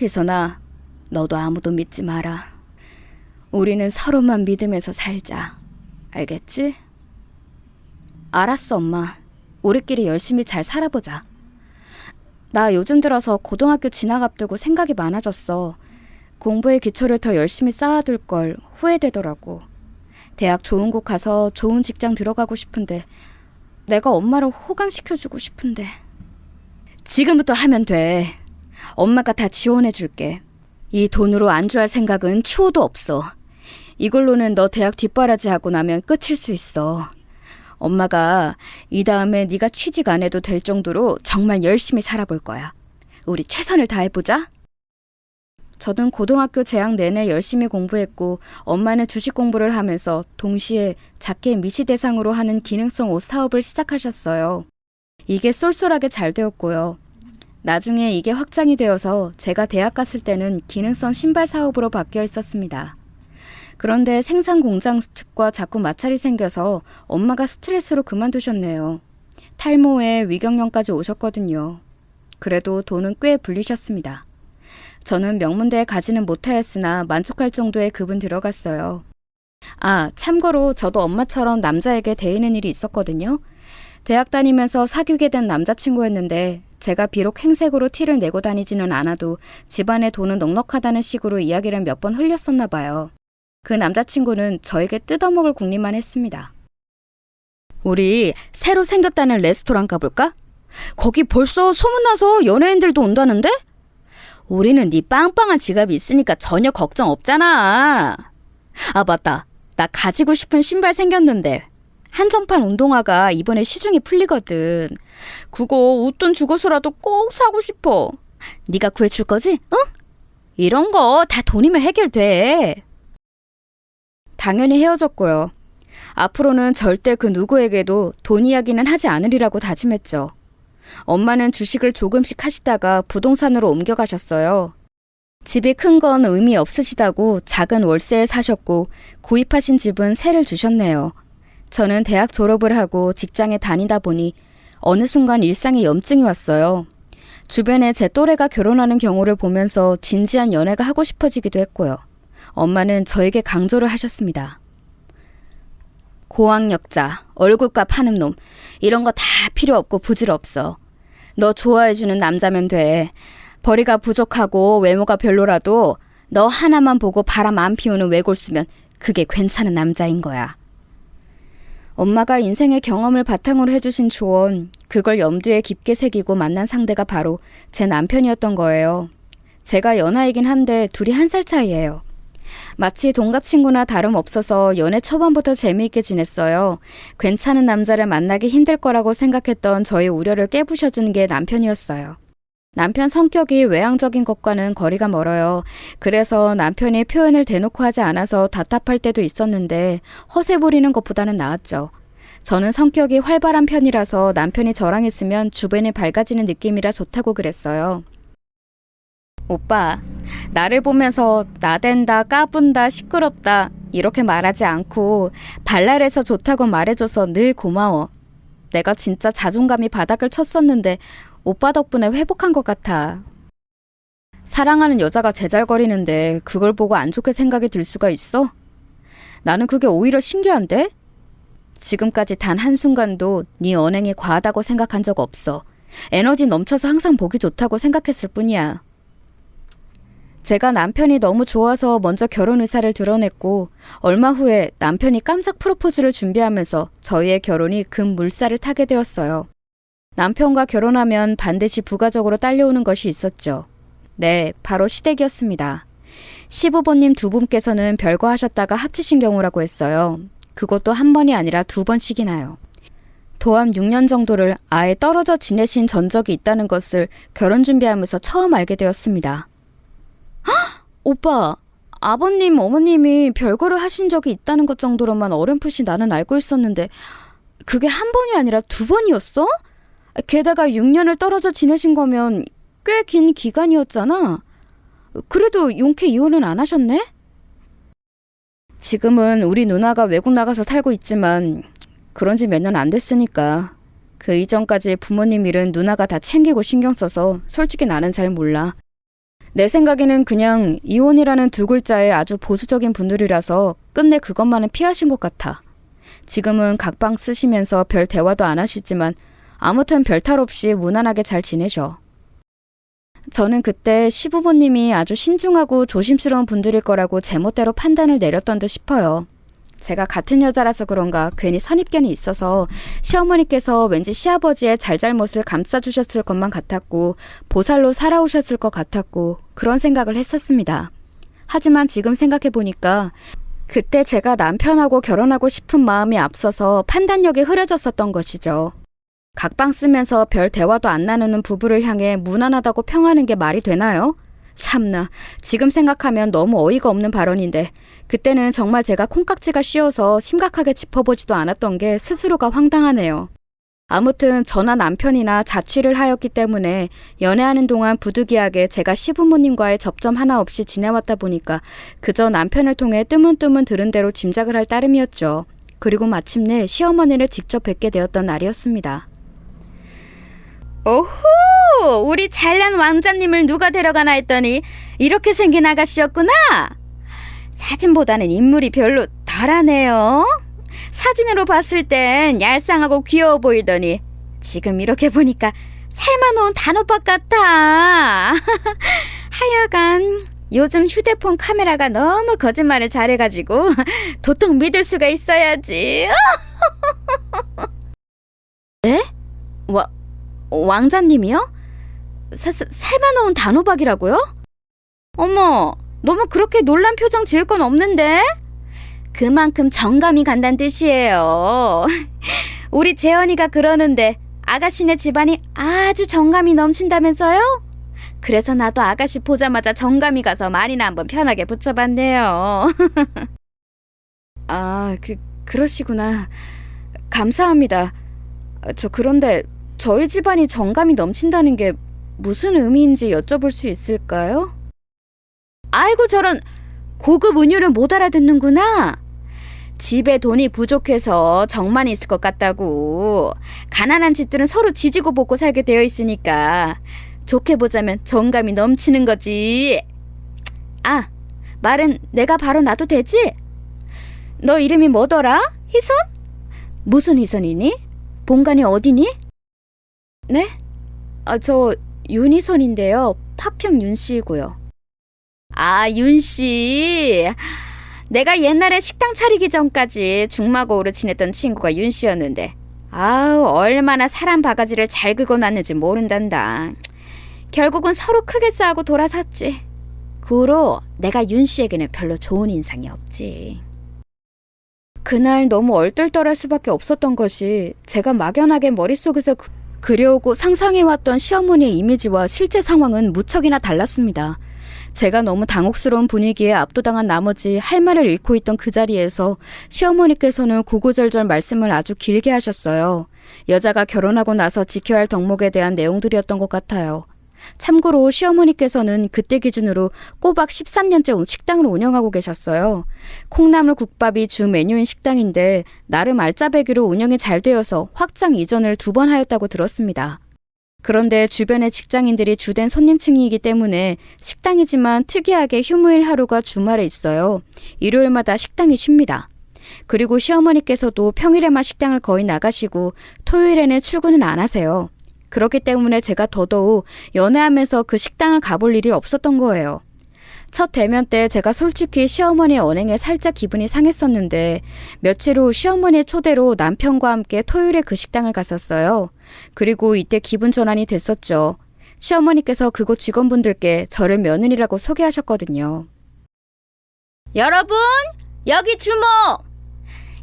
희선아, 너도 아무도 믿지 마라. 우리는 서로만 믿으면서 살자. 알겠지? 알았어, 엄마. 우리끼리 열심히 잘 살아보자. 나 요즘 들어서 고등학교 진학 앞두고 생각이 많아졌어. 공부의 기초를 더 열심히 쌓아둘 걸 후회되더라고. 대학 좋은 곳 가서 좋은 직장 들어가고 싶은데 내가 엄마를 호강시켜주고 싶은데. 지금부터 하면 돼. 엄마가 다 지원해줄게. 이 돈으로 안주할 생각은 추호도 없어. 이걸로는 너 대학 뒷바라지하고 나면 끝일 수 있어. 엄마가 이 다음에 네가 취직 안 해도 될 정도로 정말 열심히 살아볼 거야. 우리 최선을 다해보자. 저는 고등학교 재학 내내 열심히 공부했고 엄마는 주식 공부를 하면서 동시에 작게 미시 대상으로 하는 기능성 옷 사업을 시작하셨어요. 이게 쏠쏠하게 잘 되었고요. 나중에 이게 확장이 되어서 제가 대학 갔을 때는 기능성 신발 사업으로 바뀌어 있었습니다. 그런데 생산 공장 측과 자꾸 마찰이 생겨서 엄마가 스트레스로 그만두셨네요. 탈모에 위경련까지 오셨거든요. 그래도 돈은 꽤 불리셨습니다. 저는 명문대에 가지는 못하였으나 만족할 정도의 급은 들어갔어요. 참고로 저도 엄마처럼 남자에게 대이는 일이 있었거든요. 대학 다니면서 사귀게 된 남자친구였는데 제가 비록 행색으로 티를 내고 다니지는 않아도 집안에 돈은 넉넉하다는 식으로 이야기를 몇 번 흘렸었나 봐요. 그 남자친구는 저에게 뜯어먹을 궁리만 했습니다. 우리 새로 생겼다는 레스토랑 가볼까? 거기 벌써 소문나서 연예인들도 온다는데? 우리는 네 빵빵한 지갑이 있으니까 전혀 걱정 없잖아. 맞다. 나 가지고 싶은 신발 생겼는데 한정판 운동화가 이번에 시중에 풀리거든. 그거 웃돈 주고서라도 꼭 사고 싶어. 네가 구해줄 거지? 응? 이런 거 다 돈이면 해결돼. 당연히 헤어졌고요. 앞으로는 절대 그 누구에게도 돈 이야기는 하지 않으리라고 다짐했죠. 엄마는 주식을 조금씩 하시다가 부동산으로 옮겨가셨어요. 집이 큰 건 의미 없으시다고 작은 월세에 사셨고 구입하신 집은 세를 주셨네요. 저는 대학 졸업을 하고 직장에 다니다 보니 어느 순간 일상에 염증이 왔어요. 주변에 제 또래가 결혼하는 경우를 보면서 진지한 연애가 하고 싶어지기도 했고요. 엄마는 저에게 강조를 하셨습니다. 고학력자, 얼굴값 하는 놈, 이런 거 다 필요 없고 부질없어. 너 좋아해주는 남자면 돼. 벌이가 부족하고 외모가 별로라도 너 하나만 보고 바람 안 피우는 외골수면 그게 괜찮은 남자인 거야. 엄마가 인생의 경험을 바탕으로 해주신 조언, 그걸 염두에 깊게 새기고 만난 상대가 바로 제 남편이었던 거예요. 제가 연하이긴 한데 둘이 1살 차이예요. 마치 동갑 친구나 다름없어서 연애 초반부터 재미있게 지냈어요. 괜찮은 남자를 만나기 힘들 거라고 생각했던 저의 우려를 깨부셔준 게 남편이었어요. 남편 성격이 외향적인 것과는 거리가 멀어요. 그래서 남편이 표현을 대놓고 하지 않아서 답답할 때도 있었는데 허세 부리는 것보다는 나았죠. 저는 성격이 활발한 편이라서 남편이 저랑 있으면 주변이 밝아지는 느낌이라 좋다고 그랬어요. 오빠, 나를 보면서 나댄다, 까분다, 시끄럽다 이렇게 말하지 않고 발랄해서 좋다고 말해줘서 늘 고마워. 내가 진짜 자존감이 바닥을 쳤었는데 오빠 덕분에 회복한 것 같아. 사랑하는 여자가 제잘거리는데 그걸 보고 안 좋게 생각이 들 수가 있어? 나는 그게 오히려 신기한데? 지금까지 단 한순간도 네 언행이 과하다고 생각한 적 없어. 에너지 넘쳐서 항상 보기 좋다고 생각했을 뿐이야. 제가 남편이 너무 좋아서 먼저 결혼 의사를 드러냈고 얼마 후에 남편이 깜짝 프로포즈를 준비하면서 저희의 결혼이 급물살을 타게 되었어요. 남편과 결혼하면 반드시 부가적으로 딸려오는 것이 있었죠. 네, 바로 시댁이었습니다. 시부모님 두 분께서는 별거 하셨다가 합치신 경우라고 했어요. 그것도 한 번이 아니라 2번씩이나요. 도합 6년 정도를 아예 떨어져 지내신 전적이 있다는 것을 결혼 준비하면서 처음 알게 되었습니다. 헉! 오빠, 아버님, 어머님이 별거를 하신 적이 있다는 것 정도로만 어렴풋이 나는 알고 있었는데 그게 한 번이 아니라 2번이었어? 게다가 6년을 떨어져 지내신 거면 꽤 긴 기간이었잖아. 그래도 용케 이혼은 안 하셨네? 지금은 우리 누나가 외국 나가서 살고 있지만 그런 지 몇 년 안 됐으니까. 그 이전까지 부모님 일은 누나가 다 챙기고 신경 써서 솔직히 나는 잘 몰라. 내 생각에는 그냥 이혼이라는 2글자에 아주 보수적인 분들이라서 끝내 그것만은 피하신 것 같아. 지금은 각방 쓰시면서 별 대화도 안 하시지만 아무튼 별 탈 없이 무난하게 잘 지내셔. 저는 그때 시부모님이 아주 신중하고 조심스러운 분들일 거라고 제멋대로 판단을 내렸던 듯 싶어요. 제가 같은 여자라서 그런가 괜히 선입견이 있어서 시어머니께서 왠지 시아버지의 잘잘못을 감싸주셨을 것만 같았고 보살로 살아오셨을 것 같았고 그런 생각을 했었습니다. 하지만 지금 생각해보니까 그때 제가 남편하고 결혼하고 싶은 마음이 앞서서 판단력이 흐려졌었던 것이죠. 각방 쓰면서 별 대화도 안 나누는 부부를 향해 무난하다고 평하는 게 말이 되나요? 참나, 지금 생각하면 너무 어이가 없는 발언인데 그때는 정말 제가 콩깍지가 씌어서 심각하게 짚어보지도 않았던 게 스스로가 황당하네요. 아무튼 저나 남편이나 자취를 하였기 때문에 연애하는 동안 부득이하게 제가 시부모님과의 접점 하나 없이 지내왔다 보니까 그저 남편을 통해 뜨문뜨문 들은 대로 짐작을 할 따름이었죠. 그리고 마침내 시어머니를 직접 뵙게 되었던 날이었습니다. 오호! 우리 잘난 왕자님을 누가 데려가나 했더니 이렇게 생긴 아가씨였구나! 사진보다는 인물이 별로 덜하네요. 사진으로 봤을 땐 얄쌍하고 귀여워 보이더니 지금 이렇게 보니까 삶아놓은 단호박 같아. 하여간 요즘 휴대폰 카메라가 너무 거짓말을 잘해가지고 도통 믿을 수가 있어야지. 네? 왕자님이요? 삶아놓은 단호박이라고요? 어머, 너무 그렇게 놀란 표정 지을 건 없는데? 그만큼 정감이 간다는 뜻이에요. 우리 재현이가 그러는데 아가씨네 집안이 아주 정감이 넘친다면서요? 그래서 나도 아가씨 보자마자 정감이 가서 말이나 한번 편하게 붙여봤네요. 아, 그러시구나. 감사합니다. 그런데 저희 집안이 정감이 넘친다는 게 무슨 의미인지 여쭤볼 수 있을까요? 아이고 저런, 고급 은유를 못 알아듣는구나. 집에 돈이 부족해서 정만 있을 것 같다고. 가난한 집들은 서로 지지고 볶고 살게 되어 있으니까 좋게 보자면 정감이 넘치는 거지. 아, 말은 내가 바로 놔도 되지? 너 이름이 뭐더라? 희선? 무슨 희선이니? 본관이 어디니? 네? 저 윤희선인데요. 파평 윤씨이고요. 아, 윤씨. 내가 옛날에 식당 차리기 전까지 중마고우로 지냈던 친구가 윤씨였는데 아우, 얼마나 사람 바가지를 잘 긁어놨는지 모른단다. 결국은 서로 크게 싸우고 돌아섰지. 그 후로 내가 윤씨에게는 별로 좋은 인상이 없지. 그날 너무 얼떨떨할 수밖에 없었던 것이 제가 막연하게 머릿속에서 그려오고 상상해왔던 시어머니의 이미지와 실제 상황은 무척이나 달랐습니다. 제가 너무 당혹스러운 분위기에 압도당한 나머지 할 말을 잃고 있던 그 자리에서 시어머니께서는 구구절절 말씀을 아주 길게 하셨어요. 여자가 결혼하고 나서 지켜야 할 덕목에 대한 내용들이었던 것 같아요. 참고로 시어머니께서는 그때 기준으로 꼬박 13년째 식당을 운영하고 계셨어요. 콩나물 국밥이 주 메뉴인 식당인데 나름 알짜배기로 운영이 잘 되어서 확장 이전을 2번 하였다고 들었습니다. 그런데 주변의 직장인들이 주된 손님층이기 때문에 식당이지만 특이하게 휴무일 하루가 주말에 있어요. 일요일마다 식당이 쉽니다. 그리고 시어머니께서도 평일에만 식당을 거의 나가시고 토요일에는 출근은 안 하세요. 그렇기 때문에 제가 더더욱 연애하면서 그 식당을 가볼 일이 없었던 거예요. 첫 대면 때 제가 솔직히 시어머니의 언행에 살짝 기분이 상했었는데 며칠 후 시어머니의 초대로 남편과 함께 토요일에 그 식당을 갔었어요. 그리고 이때 기분 전환이 됐었죠. 시어머니께서 그곳 직원분들께 저를 며느리라고 소개하셨거든요. 여러분, 여기 주목!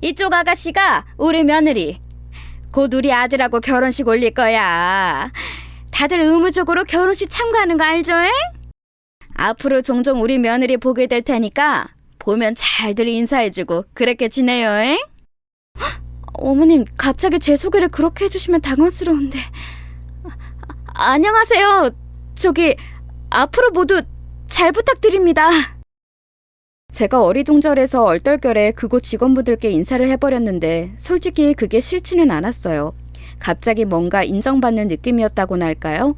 이쪽 아가씨가 우리 며느리. 곧 우리 아들하고 결혼식 올릴 거야. 다들 의무적으로 결혼식 참가하는 거 알죠? 잉? 앞으로 종종 우리 며느리 보게 될 테니까 보면 잘들 인사해주고 그렇게 지내요. 잉? 어머님, 갑자기 제 소개를 그렇게 해주시면 당황스러운데. 안녕하세요. 저기 앞으로 모두 잘 부탁드립니다. 제가 어리둥절해서 얼떨결에 그곳 직원분들께 인사를 해버렸는데 솔직히 그게 싫지는 않았어요. 갑자기 뭔가 인정받는 느낌이었다고나 할까요?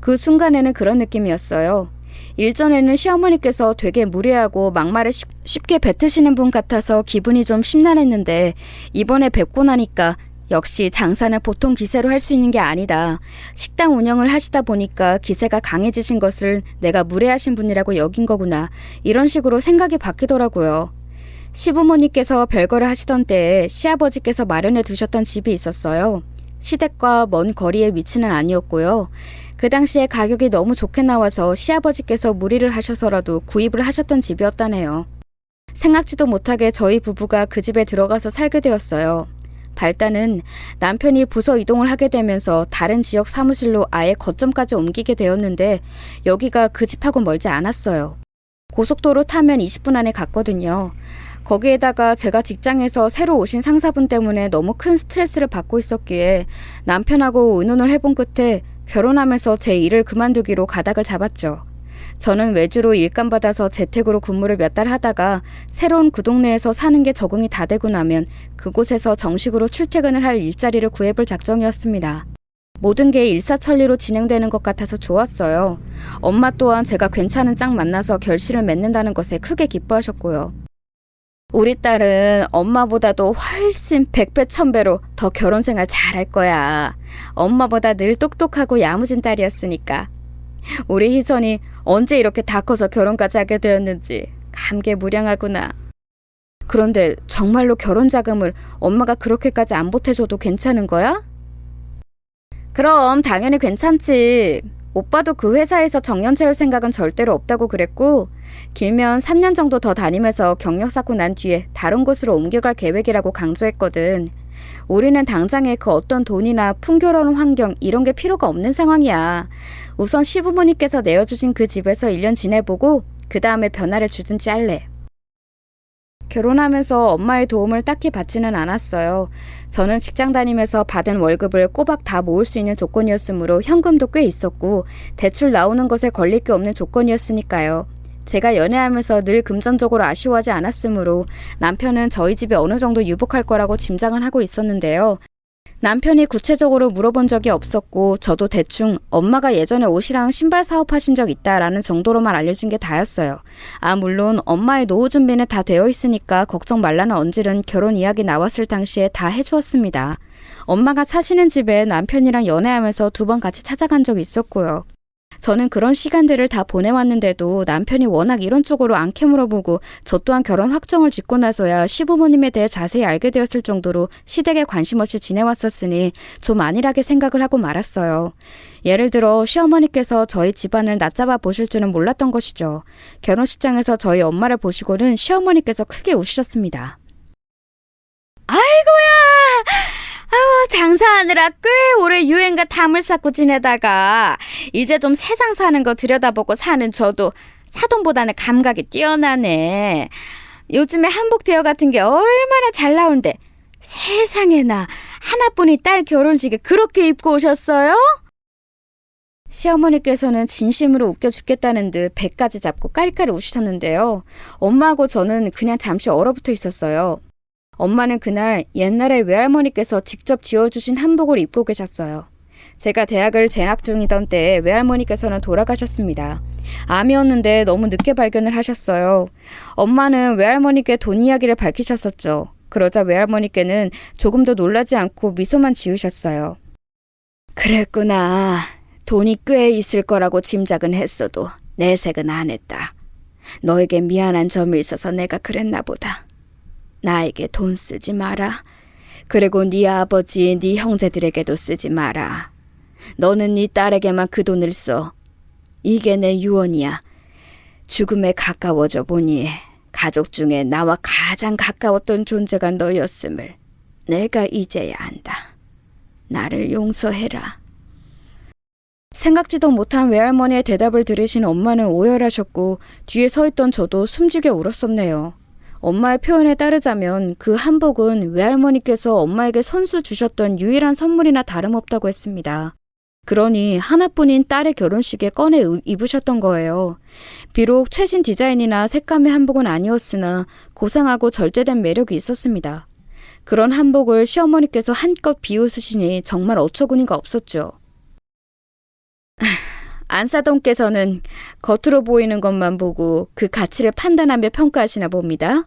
그 순간에는 그런 느낌이었어요. 일전에는 시어머니께서 되게 무례하고 막말을 쉽게 뱉으시는 분 같아서 기분이 좀 심란했는데 이번에 뵙고 나니까 역시 장사는 보통 기세로 할 수 있는 게 아니다. 식당 운영을 하시다 보니까 기세가 강해지신 것을 내가 무례하신 분이라고 여긴 거구나. 이런 식으로 생각이 바뀌더라고요. 시부모님께서 별거를 하시던 때에 시아버지께서 마련해 두셨던 집이 있었어요. 시댁과 먼 거리의 위치는 아니었고요. 그 당시에 가격이 너무 좋게 나와서 시아버지께서 무리를 하셔서라도 구입을 하셨던 집이었다네요. 생각지도 못하게 저희 부부가 그 집에 들어가서 살게 되었어요. 발단은 남편이 부서 이동을 하게 되면서 다른 지역 사무실로 아예 거점까지 옮기게 되었는데 여기가 그 집하고 멀지 않았어요. 고속도로 타면 20분 안에 갔거든요. 거기에다가 제가 직장에서 새로 오신 상사분 때문에 너무 큰 스트레스를 받고 있었기에 남편하고 의논을 해본 끝에 결혼하면서 제 일을 그만두기로 가닥을 잡았죠. 저는 외주로 일감 받아서 재택으로 근무를 몇 달 하다가 새로운 그 동네에서 사는 게 적응이 다 되고 나면 그곳에서 정식으로 출퇴근을 할 일자리를 구해볼 작정이었습니다. 모든 게 일사천리로 진행되는 것 같아서 좋았어요. 엄마 또한 제가 괜찮은 짝 만나서 결실을 맺는다는 것에 크게 기뻐하셨고요. 우리 딸은 엄마보다도 훨씬 100배 1000배로 더 결혼생활 잘할 거야. 엄마보다 늘 똑똑하고 야무진 딸이었으니까. 우리 희선이 언제 이렇게 다 커서 결혼까지 하게 되었는지 감개무량하구나. 그런데 정말로 결혼 자금을 엄마가 그렇게까지 안 보태줘도 괜찮은 거야? 그럼 당연히 괜찮지. 오빠도 그 회사에서 정년 채울 생각은 절대로 없다고 그랬고 길면 3년 정도 더 다니면서 경력 쌓고 난 뒤에 다른 곳으로 옮겨갈 계획이라고 강조했거든. 우리는 당장에 그 어떤 돈이나 풍요로운 환경 이런 게 필요가 없는 상황이야. 우선 시부모님께서 내어주신 그 집에서 1년 지내보고 그 다음에 변화를 주든지 할래. 결혼하면서 엄마의 도움을 딱히 받지는 않았어요. 저는 직장 다니면서 받은 월급을 꼬박 다 모을 수 있는 조건이었으므로 현금도 꽤 있었고 대출 나오는 것에 걸릴 게 없는 조건이었으니까요. 제가 연애하면서 늘 금전적으로 아쉬워하지 않았으므로 남편은 저희 집에 어느 정도 유복할 거라고 짐작은 하고 있었는데요. 남편이 구체적으로 물어본 적이 없었고 저도 대충 엄마가 예전에 옷이랑 신발 사업하신 적 있다라는 정도로만 알려준 게 다였어요. 물론 엄마의 노후 준비는 다 되어 있으니까 걱정 말라는 언질은 결혼 이야기 나왔을 당시에 다 해주었습니다. 엄마가 사시는 집에 남편이랑 연애하면서 2번 같이 찾아간 적이 있었고요. 저는 그런 시간들을 다 보내왔는데도 남편이 워낙 이런 쪽으로 안 캐물어보고 저 또한 결혼 확정을 짓고 나서야 시부모님에 대해 자세히 알게 되었을 정도로 시댁에 관심 없이 지내왔었으니 좀 안일하게 생각을 하고 말았어요. 예를 들어 시어머니께서 저희 집안을 낮잡아 보실 줄은 몰랐던 것이죠. 결혼식장에서 저희 엄마를 보시고는 시어머니께서 크게 우시셨습니다. 장사하느라 꽤 오래 유행가 담을 쌓고 지내다가 이제 좀 세상 사는 거 들여다보고 사는 저도 사돈보다는 감각이 뛰어나네. 요즘에 한복 대여 같은 게 얼마나 잘 나오는데 세상에나 하나뿐인 딸 결혼식에 그렇게 입고 오셨어요? 시어머니께서는 진심으로 웃겨 죽겠다는 듯 배까지 잡고 깔깔 우시셨는데요. 엄마하고 저는 그냥 잠시 얼어붙어 있었어요. 엄마는 그날 옛날에 외할머니께서 직접 지어주신 한복을 입고 계셨어요. 제가 대학을 재학 중이던 때에 외할머니께서는 돌아가셨습니다. 암이었는데 너무 늦게 발견을 하셨어요. 엄마는 외할머니께 돈 이야기를 밝히셨었죠. 그러자 외할머니께는 조금도 놀라지 않고 미소만 지으셨어요. 그랬구나. 돈이 꽤 있을 거라고 짐작은 했어도 내색은 안 했다. 너에게 미안한 점이 있어서 내가 그랬나 보다. 나에게 돈 쓰지 마라. 그리고 네 아버지, 네 형제들에게도 쓰지 마라. 너는 네 딸에게만 그 돈을 써. 이게 내 유언이야. 죽음에 가까워져 보니 가족 중에 나와 가장 가까웠던 존재가 너였음을 내가 이제야 안다. 나를 용서해라. 생각지도 못한 외할머니의 대답을 들으신 엄마는 오열하셨고 뒤에 서 있던 저도 숨죽여 울었었네요. 엄마의 표현에 따르자면 그 한복은 외할머니께서 엄마에게 선수 주셨던 유일한 선물이나 다름없다고 했습니다. 그러니 하나뿐인 딸의 결혼식에 꺼내 입으셨던 거예요. 비록 최신 디자인이나 색감의 한복은 아니었으나 고상하고 절제된 매력이 있었습니다. 그런 한복을 시어머니께서 한껏 비웃으시니 정말 어처구니가 없었죠. 안사돈께서는 겉으로 보이는 것만 보고 그 가치를 판단하며 평가하시나 봅니다.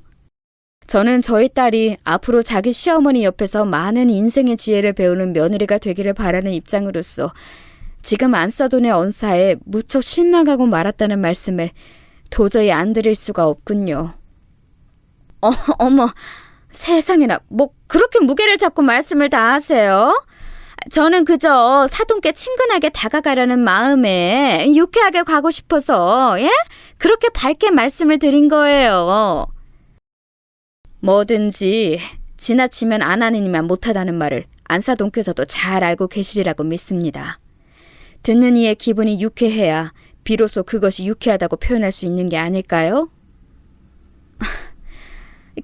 저는 저희 딸이 앞으로 자기 시어머니 옆에서 많은 인생의 지혜를 배우는 며느리가 되기를 바라는 입장으로서 지금 안사돈의 언사에 무척 실망하고 말았다는 말씀을 도저히 안 드릴 수가 없군요. 어머, 세상에나 뭐 그렇게 무게를 잡고 말씀을 다 하세요? 저는 그저 사돈께 친근하게 다가가려는 마음에 유쾌하게 가고 싶어서 그렇게 밝게 말씀을 드린 거예요. 뭐든지 지나치면 안 하느니만 못하다는 말을 안사돈께서도 잘 알고 계시리라고 믿습니다. 듣는 이의 기분이 유쾌해야 비로소 그것이 유쾌하다고 표현할 수 있는 게 아닐까요?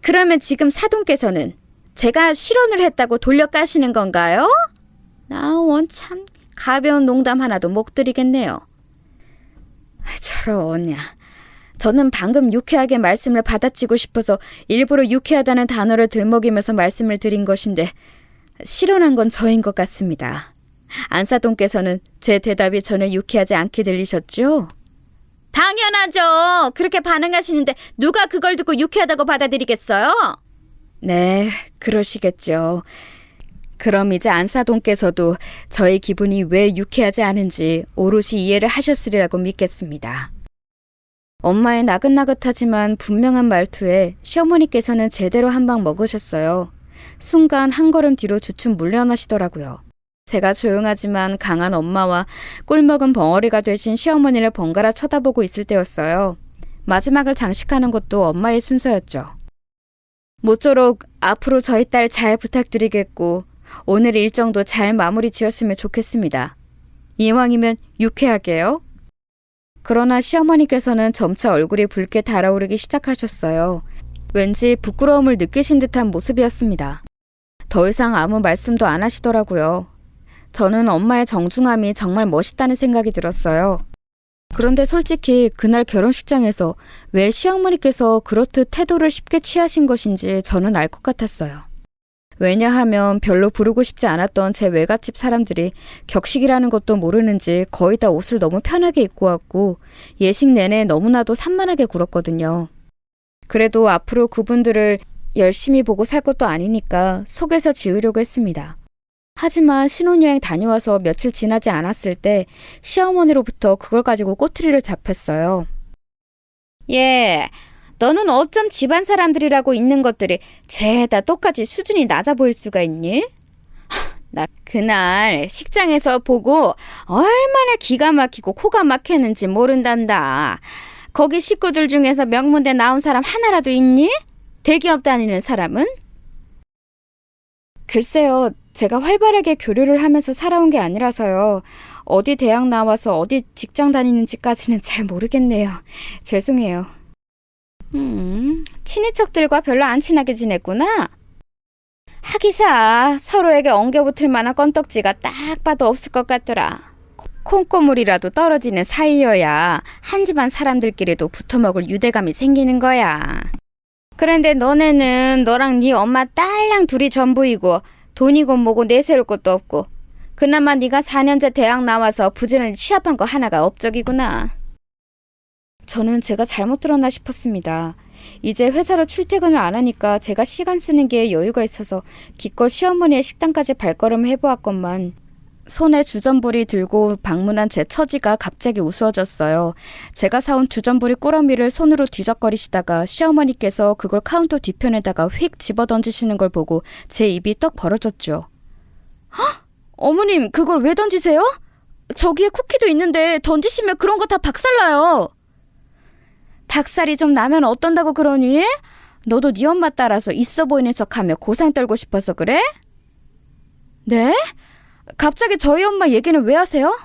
그러면 지금 사돈께서는 제가 실언을 했다고 돌려 까시는 건가요? 나 원참 가벼운 농담 하나도 못 드리겠네요. 저러냐. 저는 방금 유쾌하게 말씀을 받아치고 싶어서 일부러 유쾌하다는 단어를 들먹이면서 말씀을 드린 것인데 실언한 건 저인 것 같습니다. 안사돈께서는 제 대답이 전혀 유쾌하지 않게 들리셨죠? 당연하죠. 그렇게 반응하시는데 누가 그걸 듣고 유쾌하다고 받아들이겠어요? 네, 그러시겠죠. 그럼 이제 안사돈께서도 저의 기분이 왜 유쾌하지 않은지 오롯이 이해를 하셨으리라고 믿겠습니다. 엄마의 나긋나긋하지만 분명한 말투에 시어머니께서는 제대로 한 방 먹으셨어요. 순간 한 걸음 뒤로 주춤 물러나시더라고요. 제가 조용하지만 강한 엄마와 꿀먹은 벙어리가 되신 시어머니를 번갈아 쳐다보고 있을 때였어요. 마지막을 장식하는 것도 엄마의 순서였죠. 모쪼록 앞으로 저희 딸 잘 부탁드리겠고 오늘 일정도 잘 마무리 지었으면 좋겠습니다. 이왕이면 유쾌하게요. 그러나 시어머니께서는 점차 얼굴이 붉게 달아오르기 시작하셨어요. 왠지 부끄러움을 느끼신 듯한 모습이었습니다. 더 이상 아무 말씀도 안 하시더라고요. 저는 엄마의 정중함이 정말 멋있다는 생각이 들었어요. 그런데 솔직히 그날 결혼식장에서 왜 시어머니께서 그렇듯 태도를 쉽게 취하신 것인지 저는 알 것 같았어요. 왜냐하면 별로 부르고 싶지 않았던 제 외갓집 사람들이 격식이라는 것도 모르는지 거의 다 옷을 너무 편하게 입고 왔고 예식 내내 너무나도 산만하게 굴었거든요. 그래도 앞으로 그분들을 열심히 보고 살 것도 아니니까 속에서 지우려고 했습니다. 하지만 신혼여행 다녀와서 며칠 지나지 않았을 때 시어머니로부터 그걸 가지고 꼬투리를 잡혔어요. 예, 너는 어쩜 집안 사람들이라고 있는 것들이 죄다 똑같이 수준이 낮아 보일 수가 있니? 나 그날 식장에서 보고 얼마나 기가 막히고 코가 막혔는지 모른단다. 거기 식구들 중에서 명문대 나온 사람 하나라도 있니? 대기업 다니는 사람은? 글쎄요, 제가 활발하게 교류를 하면서 살아온 게 아니라서요. 어디 대학 나와서 어디 직장 다니는지까지는 잘 모르겠네요. 죄송해요. 친인척들과 별로 안 친하게 지냈구나. 하기사 서로에게 엉겨붙을 만한 건덕지가 딱 봐도 없을 것 같더라. 콩고물이라도 떨어지는 사이여야 한 집안 사람들끼리도 붙어먹을 유대감이 생기는 거야. 그런데 너네는 너랑 네 엄마 딸랑 둘이 전부이고 돈이고 뭐고 내세울 것도 없고 그나마 네가 4년제 대학 나와서 부지런히 취업한 거 하나가 업적이구나. 저는 제가 잘못 들었나 싶었습니다. 이제 회사로 출퇴근을 안 하니까 제가 시간 쓰는 게 여유가 있어서 기껏 시어머니의 식당까지 발걸음을 해보았건만 손에 주전부리 들고 방문한 제 처지가 갑자기 우스워졌어요. 제가 사온 주전부리 꾸러미를 손으로 뒤적거리시다가 시어머니께서 그걸 카운터 뒤편에다가 휙 집어던지시는 걸 보고 제 입이 떡 벌어졌죠. 헉! 어머님, 그걸 왜 던지세요? 저기에 쿠키도 있는데 던지시면 그런 거 다 박살나요. 박살이 좀 나면 어떤다고 그러니? 너도 네 엄마 따라서 있어 보이는 척하며 고상 떨고 싶어서 그래? 네? 갑자기 저희 엄마 얘기는 왜 하세요?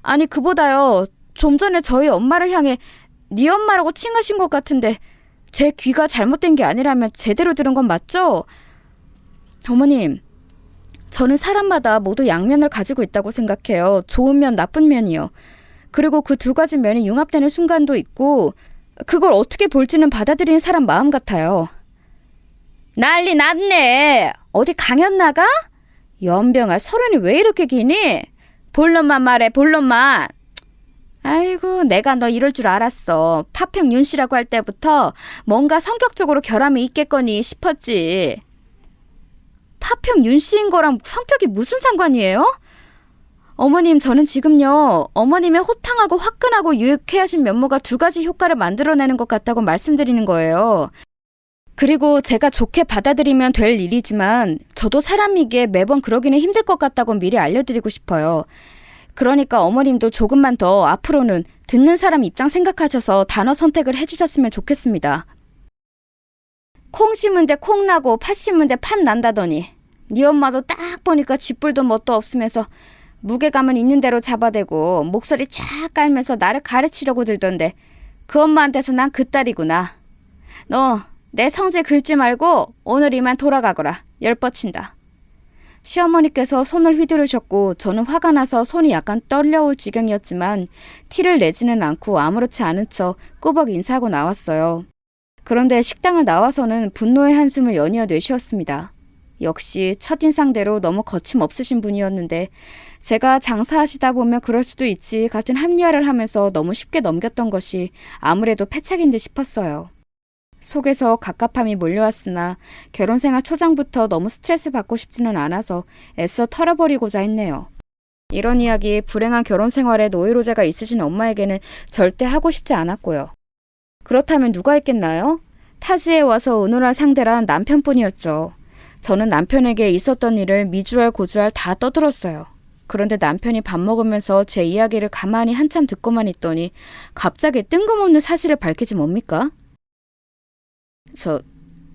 아니 그보다요. 좀 전에 저희 엄마를 향해 네 엄마라고 칭하신 것 같은데 제 귀가 잘못된 게 아니라면 제대로 들은 건 맞죠? 어머님, 저는 사람마다 모두 양면을 가지고 있다고 생각해요. 좋은 면, 나쁜 면이요. 그리고 그 두 가지 면이 융합되는 순간도 있고 그걸 어떻게 볼지는 받아들이는 사람 마음 같아요. 난리 났네. 어디 강연 나가? 연병아, 서른이 왜 이렇게 기니? 본론만 말해, 본론만. 아이고, 내가 너 이럴 줄 알았어. 파평 윤씨라고 할 때부터 뭔가 성격적으로 결함이 있겠거니 싶었지. 파평 윤씨인 거랑 성격이 무슨 상관이에요? 어머님, 저는 지금요, 어머님의 호탕하고 화끈하고 유쾌하신 면모가 두 가지 효과를 만들어내는 것 같다고 말씀드리는 거예요. 그리고 제가 좋게 받아들이면 될 일이지만 저도 사람이기에 매번 그러기는 힘들 것 같다고 미리 알려드리고 싶어요. 그러니까 어머님도 조금만 더 앞으로는 듣는 사람 입장 생각하셔서 단어 선택을 해주셨으면 좋겠습니다. 콩 심은 데 콩 나고 팥 심은 데 팥 난다더니 네 엄마도 딱 보니까 쥐뿔도 뭣도 없으면서 무게감은 있는 대로 잡아대고 목소리 쫙 깔면서 나를 가르치려고 들던데 그 엄마한테서 난 그 딸이구나. 너 내 성질 긁지 말고 오늘 이만 돌아가거라. 열 뻗친다. 시어머니께서 손을 휘두르셨고 저는 화가 나서 손이 약간 떨려올 지경이었지만 티를 내지는 않고 아무렇지 않은 척 꾸벅 인사하고 나왔어요. 그런데 식당을 나와서는 분노의 한숨을 연이어 내쉬었습니다. 역시 첫인상대로 너무 거침없으신 분이었는데 제가 장사하시다 보면 그럴 수도 있지 같은 합리화를 하면서 너무 쉽게 넘겼던 것이 아무래도 패착인 듯 싶었어요. 속에서 갑갑함이 몰려왔으나 결혼생활 초장부터 너무 스트레스 받고 싶지는 않아서 애써 털어버리고자 했네요. 이런 이야기 불행한 결혼생활에 노이로제가 있으신 엄마에게는 절대 하고 싶지 않았고요. 그렇다면 누가 했겠나요? 타지에 와서 의논할 상대란 남편뿐이었죠. 저는 남편에게 있었던 일을 미주알 고주알 다 떠들었어요. 그런데 남편이 밥 먹으면서 제 이야기를 가만히 한참 듣고만 있더니 갑자기 뜬금없는 사실을 밝히지 뭡니까?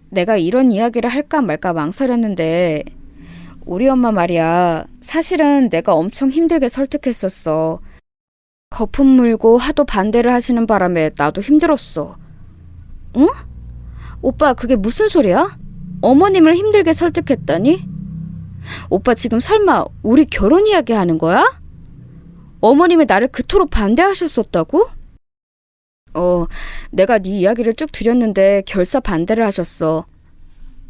내가 이런 이야기를 할까 말까 망설였는데 우리 엄마 말이야. 사실은 내가 엄청 힘들게 설득했었어. 거품 물고 하도 반대를 하시는 바람에 나도 힘들었어. 응? 오빠 그게 무슨 소리야? 어머님을 힘들게 설득했다니? 오빠 지금 설마 우리 결혼 이야기 하는 거야? 어머님이 나를 그토록 반대하셨었다고? 내가 네 이야기를 쭉 드렸는데 결사 반대를 하셨어.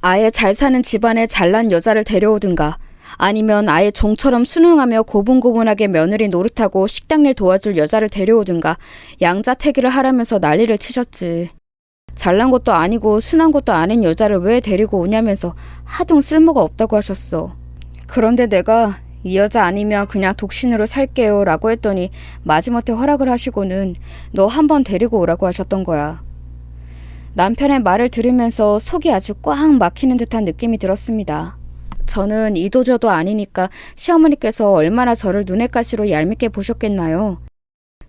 아예 잘 사는 집안에 잘난 여자를 데려오든가 아니면 아예 종처럼 순응하며 고분고분하게 며느리 노릇하고 식당일 도와줄 여자를 데려오든가 양자택일을 하라면서 난리를 치셨지. 잘난 것도 아니고 순한 것도 아닌 여자를 왜 데리고 오냐면서 하등 쓸모가 없다고 하셨어. 그런데 내가 이 여자 아니면 그냥 독신으로 살게요 라고 했더니 마지못해 허락을 하시고는 너 한번 데리고 오라고 하셨던 거야. 남편의 말을 들으면서 속이 아주 꽉 막히는 듯한 느낌이 들었습니다. 저는 이도저도 아니니까 시어머니께서 얼마나 저를 눈엣 가시로 얄밉게 보셨겠나요?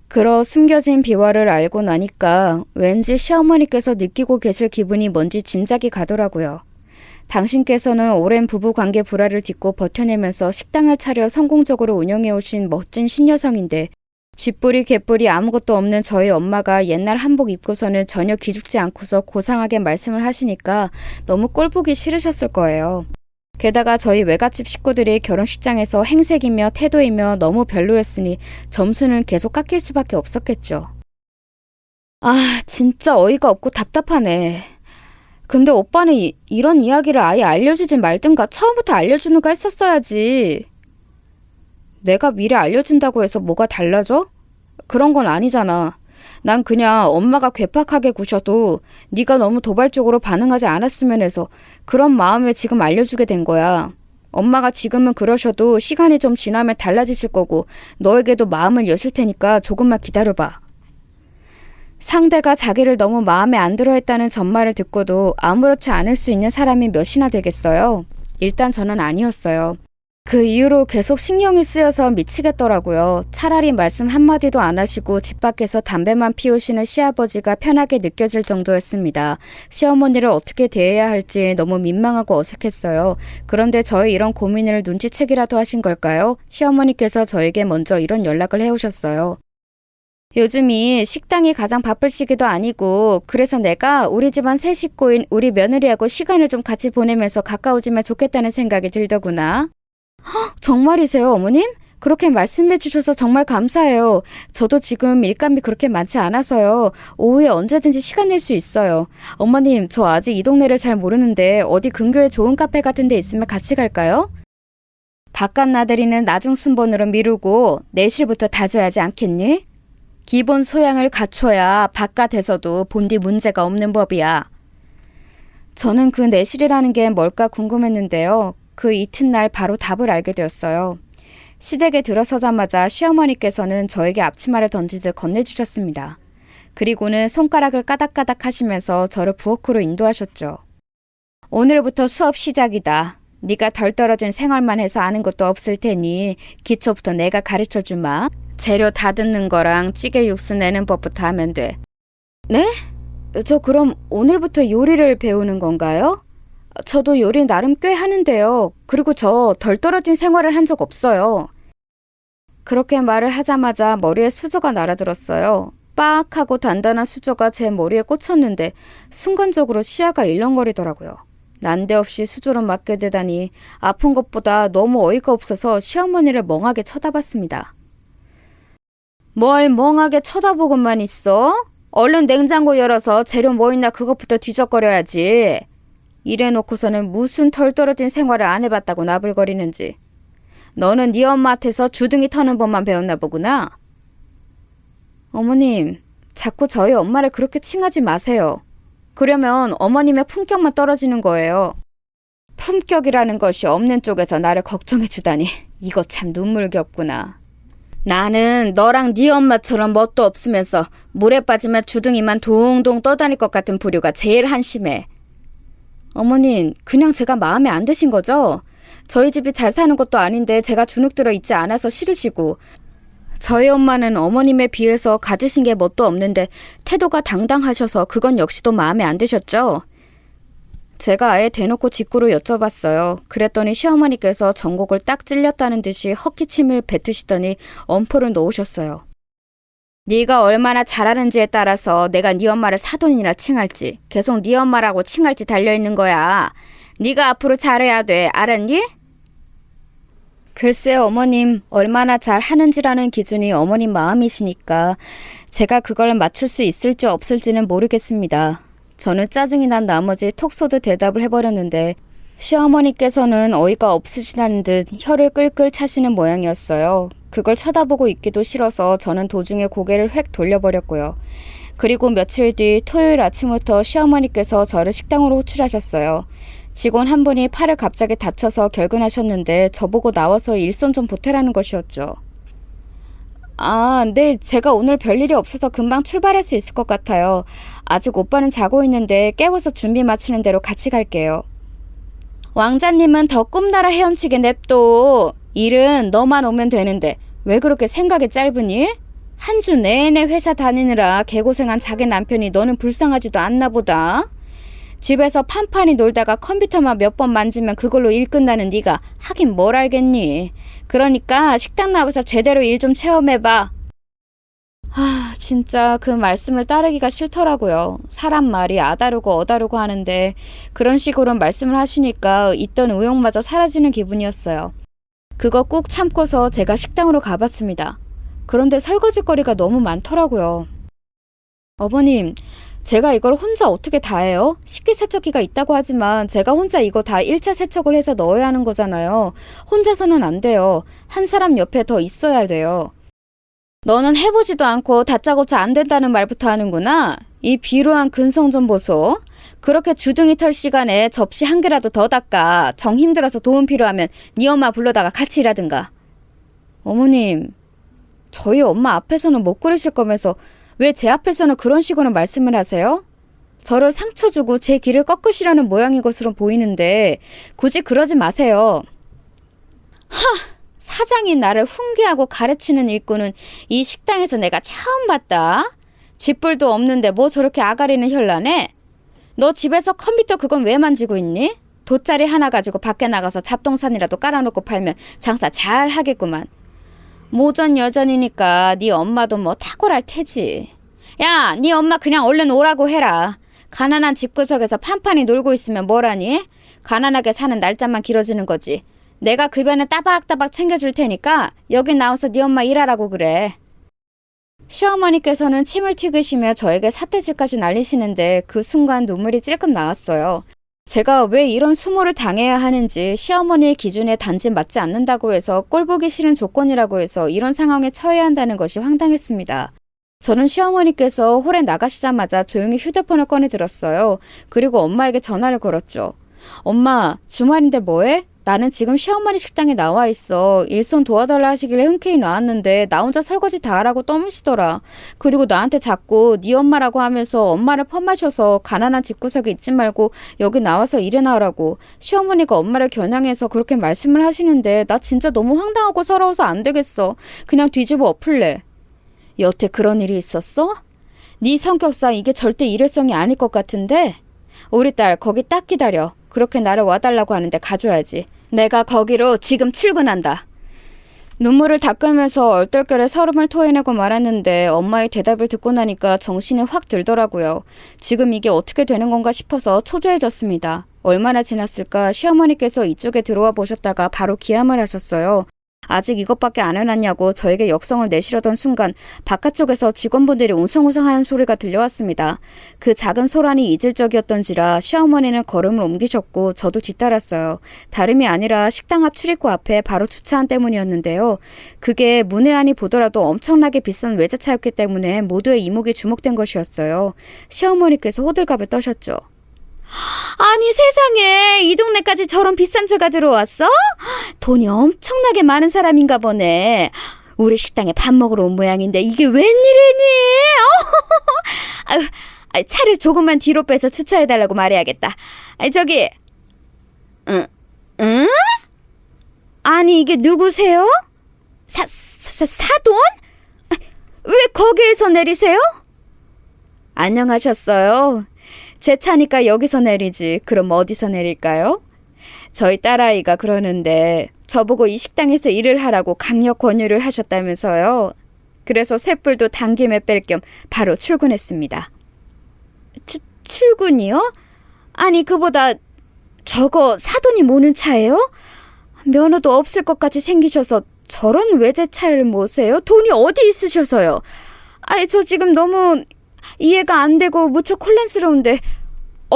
그러 숨겨진 비화를 알고 나니까 왠지 시어머니께서 느끼고 계실 기분이 뭔지 짐작이 가더라고요. 당신께서는 오랜 부부관계 불화를 딛고 버텨내면서 식당을 차려 성공적으로 운영해오신 멋진 신여성인데 쥐뿌리 개뿌리 아무것도 없는 저희 엄마가 옛날 한복 입고서는 전혀 기죽지 않고서 고상하게 말씀을 하시니까 너무 꼴보기 싫으셨을 거예요. 게다가 저희 외갓집 식구들이 결혼식장에서 행색이며 태도이며 너무 별로였으니 점수는 계속 깎일 수밖에 없었겠죠. 아, 진짜 어이가 없고 답답하네. 근데 오빠는 이런 이야기를 아예 알려주지 말든가 처음부터 알려주는가 했었어야지. 내가 미리 알려준다고 해서 뭐가 달라져? 그런 건 아니잖아. 난 그냥 엄마가 괴팍하게 구셔도 네가 너무 도발적으로 반응하지 않았으면 해서 그런 마음에 지금 알려주게 된 거야. 엄마가 지금은 그러셔도 시간이 좀 지나면 달라지실 거고 너에게도 마음을 여실 테니까 조금만 기다려봐. 상대가 자기를 너무 마음에 안 들어 했다는 전말을 듣고도 아무렇지 않을 수 있는 사람이 몇이나 되겠어요? 일단 저는 아니었어요. 그 이후로 계속 신경이 쓰여서 미치겠더라고요. 차라리 말씀 한마디도 안 하시고 집 밖에서 담배만 피우시는 시아버지가 편하게 느껴질 정도였습니다. 시어머니를 어떻게 대해야 할지 너무 민망하고 어색했어요. 그런데 저의 이런 고민을 눈치채기라도 하신 걸까요? 시어머니께서 저에게 먼저 이런 연락을 해오셨어요. 요즘이 식당이 가장 바쁠 시기도 아니고 그래서 내가 우리 집안 세 식구인 우리 며느리하고 시간을 좀 같이 보내면서 가까워지면 좋겠다는 생각이 들더구나. 정말이세요, 어머님? 그렇게 말씀해 주셔서 정말 감사해요. 저도 지금 일감이 그렇게 많지 않아서요. 오후에 언제든지 시간 낼 수 있어요. 어머님, 저 아직 이 동네를 잘 모르는데 어디 근교에 좋은 카페 같은 데 있으면 같이 갈까요? 바깥 나들이는 나중 순번으로 미루고 내실부터 다져야지 않겠니? 기본 소양을 갖춰야 바깥에서도 본디 문제가 없는 법이야. 저는 그 내실이라는 게 뭘까 궁금했는데요. 그 이튿날 바로 답을 알게 되었어요. 시댁에 들어서자마자 시어머니께서는 저에게 앞치마를 던지듯 건네주셨습니다. 그리고는 손가락을 까닥까닥 하시면서 저를 부엌으로 인도하셨죠. 오늘부터 수업 시작이다. 네가 덜 떨어진 생활만 해서 아는 것도 없을 테니 기초부터 내가 가르쳐주마. 재료 다듬는 거랑 찌개 육수 내는 법부터 하면 돼. 네? 저 그럼 오늘부터 요리를 배우는 건가요? 저도 요리 나름 꽤 하는데요. 그리고 저 덜 떨어진 생활을 한 적 없어요. 그렇게 말을 하자마자 머리에 수저가 날아들었어요. 빡 하고 단단한 수저가 제 머리에 꽂혔는데 순간적으로 시야가 일렁거리더라고요. 난데없이 수저로 맞게 되다니 아픈 것보다 너무 어이가 없어서 시어머니를 멍하게 쳐다봤습니다. 뭘 멍하게 쳐다보고만 있어? 얼른 냉장고 열어서 재료 뭐 있나 그것부터 뒤적거려야지. 이래놓고서는 무슨 털 떨어진 생활을 안 해봤다고 나불거리는지. 너는 네 엄마한테서 주둥이 터는 법만 배웠나 보구나. 어머님, 자꾸 저희 엄마를 그렇게 칭하지 마세요. 그러면 어머님의 품격만 떨어지는 거예요. 품격이라는 것이 없는 쪽에서 나를 걱정해주다니 이거 참 눈물겹구나. 나는 너랑 네 엄마처럼 뭣도 없으면서 물에 빠지면 주둥이만 동동 떠다닐 것 같은 부류가 제일 한심해. 어머님, 그냥 제가 마음에 안 드신 거죠? 저희 집이 잘 사는 것도 아닌데 제가 주눅 들어 있지 않아서 싫으시고 저희 엄마는 어머님에 비해서 가지신 게 뭣도 없는데 태도가 당당하셔서 그건 역시도 마음에 안 드셨죠? 제가 아예 대놓고 직구로 여쭤봤어요. 그랬더니 시어머니께서 전곡을 딱 찔렸다는 듯이 헛기침을 뱉으시더니 엄포를 놓으셨어요. 네가 얼마나 잘하는지에 따라서 내가 네 엄마를 사돈이라 칭할지 계속 네 엄마라고 칭할지 달려있는 거야. 네가 앞으로 잘해야 돼. 알았니? 글쎄 어머님, 얼마나 잘하는지라는 기준이 어머님 마음이시니까 제가 그걸 맞출 수 있을지 없을지는 모르겠습니다. 저는 짜증이 난 나머지 톡 쏘듯 대답을 해버렸는데 시어머니께서는 어이가 없으시다는 듯 혀를 끌끌 차시는 모양이었어요. 그걸 쳐다보고 있기도 싫어서 저는 도중에 고개를 획 돌려버렸고요. 그리고 며칠 뒤 토요일 아침부터 시어머니께서 저를 식당으로 호출하셨어요. 직원 한 분이 팔을 갑자기 다쳐서 결근하셨는데 저보고 나와서 일손 좀 보태라는 것이었죠. 아, 네, 제가 오늘 별일이 없어서 금방 출발할 수 있을 것 같아요. 아직 오빠는 자고 있는데 깨워서 준비 마치는 대로 같이 갈게요. 왕자님은 더 꿈나라 헤엄치게 냅둬. 일은 너만 오면 되는데 왜 그렇게 생각이 짧으니? 한 주 내내 회사 다니느라 개고생한 자기 남편이 너는 불쌍하지도 않나 보다. 집에서 판판히 놀다가 컴퓨터만 몇 번 만지면 그걸로 일 끝나는 네가 하긴 뭘 알겠니. 그러니까 식당 나와서 제대로 일 좀 체험해봐. 진짜 그 말씀을 따르기가 싫더라고요. 사람 말이 아다르고 어다르고 하는데 그런 식으로 말씀을 하시니까 있던 의욕마저 사라지는 기분이었어요. 그거 꾹 참고서 제가 식당으로 가봤습니다. 그런데 설거지거리가 너무 많더라고요. 어머님, 제가 이걸 혼자 어떻게 다 해요? 식기세척기가 있다고 하지만 제가 혼자 이거 다 1차 세척을 해서 넣어야 하는 거잖아요. 혼자서는 안 돼요. 한 사람 옆에 더 있어야 돼요. 너는 해보지도 않고 다짜고짜 안 된다는 말부터 하는구나. 이 비루한 근성 좀 보소. 그렇게 주둥이 털 시간에 접시 한 개라도 더 닦아. 정 힘들어서 도움 필요하면 네 엄마 불러다가 같이 일하든가. 어머님, 저희 엄마 앞에서는 못 그러실 거면서 왜 제 앞에서는 그런 식으로 말씀을 하세요? 저를 상처 주고 제 길을 꺾으시려는 모양인 것으로 보이는데 굳이 그러지 마세요. 사장이 나를 훈계하고 가르치는 일꾼은 이 식당에서 내가 처음 봤다. 쥐뿔도 없는데 뭐 저렇게 아가리는 현란해? 너 집에서 컴퓨터 그건 왜 만지고 있니? 돗자리 하나 가지고 밖에 나가서 잡동산이라도 깔아놓고 팔면 장사 잘 하겠구만. 모전 여전이니까 네 엄마도 뭐 탁월할 테지. 야, 네 엄마 그냥 얼른 오라고 해라. 가난한 집구석에서 판판히 놀고 있으면 뭐라니? 가난하게 사는 날짜만 길어지는 거지. 내가 급여는 따박따박 챙겨줄 테니까 여기 나와서 네 엄마 일하라고 그래. 시어머니께서는 침을 튀기시며 저에게 사태질까지 날리시는데 그 순간 눈물이 찔끔 나왔어요. 제가 왜 이런 수모를 당해야 하는지, 시어머니의 기준에 단지 맞지 않는다고 해서 꼴보기 싫은 조건이라고 해서 이런 상황에 처해야 한다는 것이 황당했습니다. 저는 시어머니께서 홀에 나가시자마자 조용히 휴대폰을 꺼내 들었어요. 그리고 엄마에게 전화를 걸었죠. 엄마, 주말인데 뭐해? 나는 지금 시어머니 식당에 나와 있어. 일손 도와달라 하시길래 흔쾌히 나왔는데 나 혼자 설거지 다 하라고 떠무시더라. 그리고 나한테 자꾸 네 엄마라고 하면서 엄마를 펌마셔서 가난한 집구석에 있지 말고 여기 나와서 일해나 하라고. 시어머니가 엄마를 겨냥해서 그렇게 말씀을 하시는데 나 진짜 너무 황당하고 서러워서 안 되겠어. 그냥 뒤집어 엎을래. 여태 그런 일이 있었어? 네 성격상 이게 절대 일회성이 아닐 것 같은데? 우리 딸 거기 딱 기다려. 그렇게 나를 와달라고 하는데 가줘야지. 내가 거기로 지금 출근한다. 눈물을 닦으면서 얼떨결에 서름을 토해내고 말았는데 엄마의 대답을 듣고 나니까 정신이 확 들더라고요. 지금 이게 어떻게 되는 건가 싶어서 초조해졌습니다. 얼마나 지났을까 시어머니께서 이쪽에 들어와 보셨다가 바로 기함을 하셨어요. 아직 이것밖에 안 해놨냐고 저에게 역성을 내시려던 순간 바깥쪽에서 직원분들이 웅성웅성하는 소리가 들려왔습니다. 그 작은 소란이 이질적이었던지라 시어머니는 걸음을 옮기셨고 저도 뒤따랐어요. 다름이 아니라 식당 앞 출입구 앞에 바로 주차한 때문이었는데요. 그게 문외한이 보더라도 엄청나게 비싼 외제차였기 때문에 모두의 이목이 주목된 것이었어요. 시어머니께서 호들갑을 떠셨죠. 아니 세상에, 이 동네까지 저런 비싼 차가 들어왔어? 돈이 엄청나게 많은 사람인가 보네. 우리 식당에 밥 먹으러 온 모양인데 이게 웬일이니? 차를 조금만 뒤로 빼서 주차해달라고 말해야겠다. 저기, 응? 아니 이게 누구세요? 사돈? 왜 거기에서 내리세요? 안녕하셨어요. 제 차니까 여기서 내리지. 그럼 어디서 내릴까요? 저희 딸아이가 그러는데 저보고 이 식당에서 일을 하라고 강력 권유를 하셨다면서요. 그래서 쇳불도 당김에 뺄 겸 바로 출근했습니다. 출근이요? 아니 그보다 저거 사돈이 모는 차예요? 면허도 없을 것 같이 생기셔서 저런 외제차를 모세요? 돈이 어디 있으셔서요? 저 지금 너무 이해가 안 되고 무척 혼란스러운데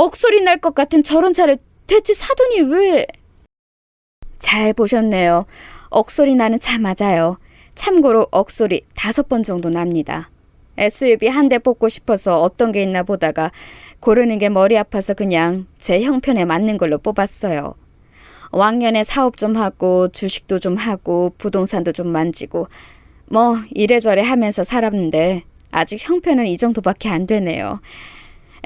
억소리 날 것 같은 저런 차를 대체 사돈이 왜... 잘 보셨네요. 억소리 나는 차 맞아요. 참고로 억소리 5번 정도 납니다. SUV 한 대 뽑고 싶어서 어떤 게 있나 보다가 고르는 게 머리 아파서 그냥 제 형편에 맞는 걸로 뽑았어요. 왕년에 사업 좀 하고 주식도 좀 하고 부동산도 좀 만지고 뭐 이래저래 하면서 살았는데 아직 형편은 이 정도밖에 안 되네요.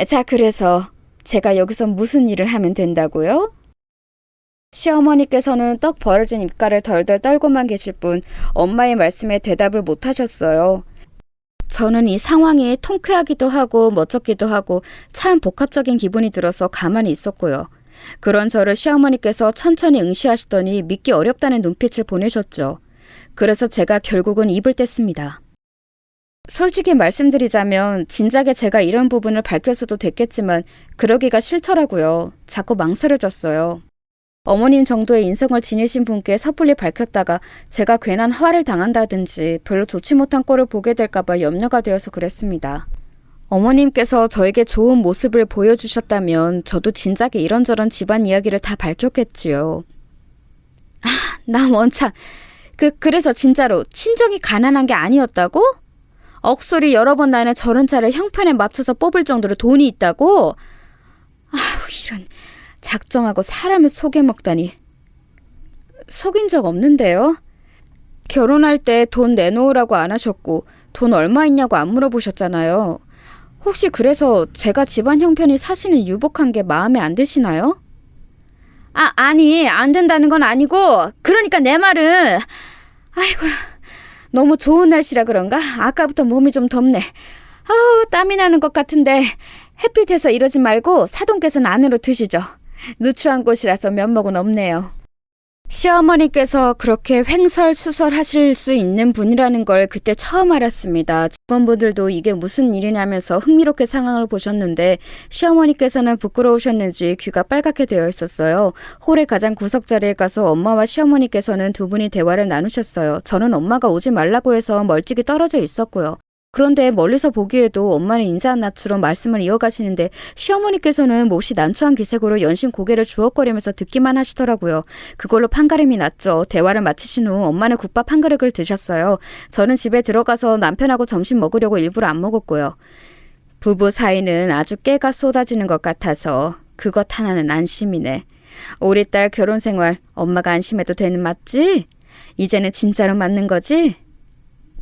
자, 그래서 제가 여기서 무슨 일을 하면 된다고요? 시어머니께서는 떡 벌어진 입가를 덜덜 떨고만 계실 뿐 엄마의 말씀에 대답을 못 하셨어요. 저는 이 상황이 통쾌하기도 하고 멋쩍기도 하고 참 복합적인 기분이 들어서 가만히 있었고요. 그런 저를 시어머니께서 천천히 응시하시더니 믿기 어렵다는 눈빛을 보내셨죠. 그래서 제가 결국은 입을 뗐습니다. 솔직히 말씀드리자면 진작에 제가 이런 부분을 밝혔어도 됐겠지만 그러기가 싫더라고요. 자꾸 망설여졌어요. 어머님 정도의 인성을 지니신 분께 섣불리 밝혔다가 제가 괜한 화를 당한다든지 별로 좋지 못한 꼴을 보게 될까봐 염려가 되어서 그랬습니다. 어머님께서 저에게 좋은 모습을 보여주셨다면 저도 진작에 이런저런 집안 이야기를 다 밝혔겠지요. 나 원참 그래서 진짜로 친정이 가난한 게 아니었다고? 억소리 여러 번 나는 저런 차를 형편에 맞춰서 뽑을 정도로 돈이 있다고? 이런... 작정하고 사람을 속여먹다니. 속인 적 없는데요. 결혼할 때 돈 내놓으라고 안 하셨고 돈 얼마 있냐고 안 물어보셨잖아요. 혹시 그래서 제가 집안 형편이 사실은 유복한 게 마음에 안 드시나요? 아니 안 된다는 건 아니고 그러니까 내 말은 아이고 너무 좋은 날씨라 그런가? 아까부터 몸이 좀 덥네. 땀이 나는 것 같은데 햇빛에서 이러지 말고 사돈께서는 안으로 드시죠. 누추한 곳이라서 면목은 없네요. 시어머니께서 그렇게 횡설수설하실 수 있는 분이라는 걸 그때 처음 알았습니다. 직원분들도 이게 무슨 일이냐면서 흥미롭게 상황을 보셨는데 시어머니께서는 부끄러우셨는지 귀가 빨갛게 되어 있었어요. 홀의 가장 구석자리에 가서 엄마와 시어머니께서는 두 분이 대화를 나누셨어요. 저는 엄마가 오지 말라고 해서 멀찍이 떨어져 있었고요. 그런데 멀리서 보기에도 엄마는 인자한 낯으로 말씀을 이어가시는데 시어머니께서는 몹시 난처한 기색으로 연신 고개를 주걱거리면서 듣기만 하시더라고요. 그걸로 판가름이 났죠. 대화를 마치신 후 엄마는 국밥 한 그릇을 드셨어요. 저는 집에 들어가서 남편하고 점심 먹으려고 일부러 안 먹었고요. 부부 사이는 아주 깨가 쏟아지는 것 같아서 그것 하나는 안심이네. 우리 딸 결혼 생활 엄마가 안심해도 되는 맞지? 이제는 진짜로 맞는 거지?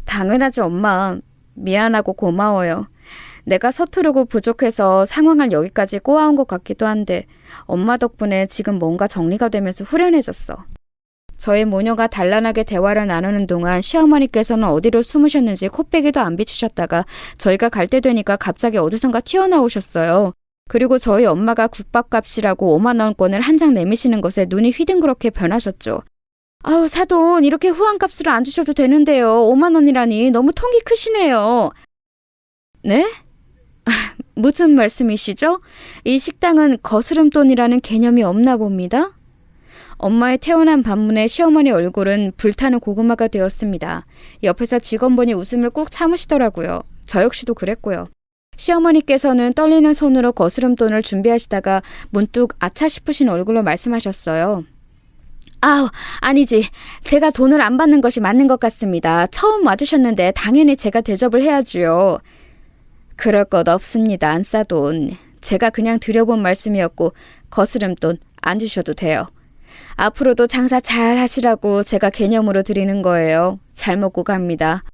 당연하지 엄마. 미안하고 고마워요. 내가 서투르고 부족해서 상황을 여기까지 꼬아온 것 같기도 한데 엄마 덕분에 지금 뭔가 정리가 되면서 후련해졌어. 저희 모녀가 단란하게 대화를 나누는 동안 시어머니께서는 어디로 숨으셨는지 코빼기도 안 비추셨다가 저희가 갈 때 되니까 갑자기 어디선가 튀어나오셨어요. 그리고 저희 엄마가 국밥값이라고 5만 원권을 한 장 내미시는 것에 눈이 휘둥그렇게 변하셨죠. 사돈 이렇게 후한값으로 안 주셔도 되는데요. 5만 원이라니 너무 통이 크시네요. 네? 무슨 말씀이시죠? 이 식당은 거스름돈이라는 개념이 없나 봅니다. 엄마의 태어난 반문에 시어머니 얼굴은 불타는 고구마가 되었습니다. 옆에서 직원분이 웃음을 꾹 참으시더라고요. 저 역시도 그랬고요. 시어머니께서는 떨리는 손으로 거스름돈을 준비하시다가 문득 아차 싶으신 얼굴로 말씀하셨어요. 아니지. 제가 돈을 안 받는 것이 맞는 것 같습니다. 처음 와주셨는데 당연히 제가 대접을 해야지요. 그럴 것 없습니다. 안싸돈. 제가 그냥 드려본 말씀이었고 거스름돈 안 주셔도 돼요. 앞으로도 장사 잘 하시라고 제가 개념으로 드리는 거예요. 잘 먹고 갑니다.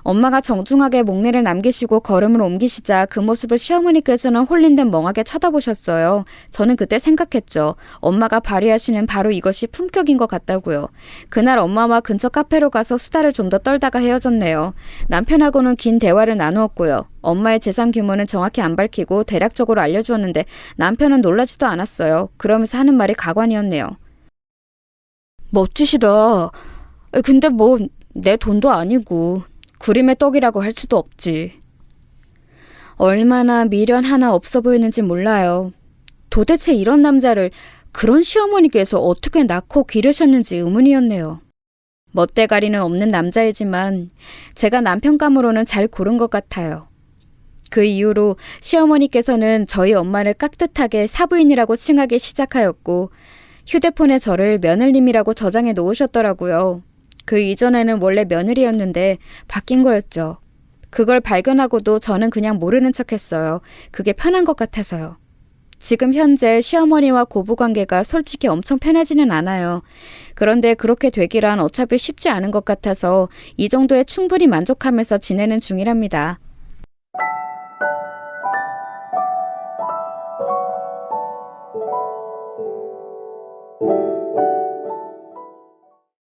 엄마가 정중하게 목례를 남기시고 걸음을 옮기시자 그 모습을 시어머니께서는 홀린 듯 멍하게 쳐다보셨어요. 저는 그때 생각했죠. 엄마가 발휘하시는 바로 이것이 품격인 것 같다고요. 그날 엄마와 근처 카페로 가서 수다를 좀 더 떨다가 헤어졌네요. 남편하고는 긴 대화를 나누었고요. 엄마의 재산 규모는 정확히 안 밝히고 대략적으로 알려주었는데 남편은 놀라지도 않았어요. 그러면서 하는 말이 가관이었네요. 멋지시다. 근데 뭐 내 돈도 아니고 그림의 떡이라고 할 수도 없지. 얼마나 미련 하나 없어 보이는지 몰라요. 도대체 이런 남자를 그런 시어머니께서 어떻게 낳고 기르셨는지 의문이었네요. 멋대가리는 없는 남자이지만 제가 남편감으로는 잘 고른 것 같아요. 그 이후로 시어머니께서는 저희 엄마를 깍듯하게 사부인이라고 칭하기 시작하였고 휴대폰에 저를 며느님이라고 저장해 놓으셨더라고요. 그 이전에는 원래 며느리였는데 바뀐 거였죠. 그걸 발견하고도 저는 그냥 모르는 척했어요. 그게 편한 것 같아서요. 지금 현재 시어머니와 고부관계가 솔직히 엄청 편하지는 않아요. 그런데 그렇게 되기란 어차피 쉽지 않은 것 같아서 이 정도에 충분히 만족하면서 지내는 중이랍니다.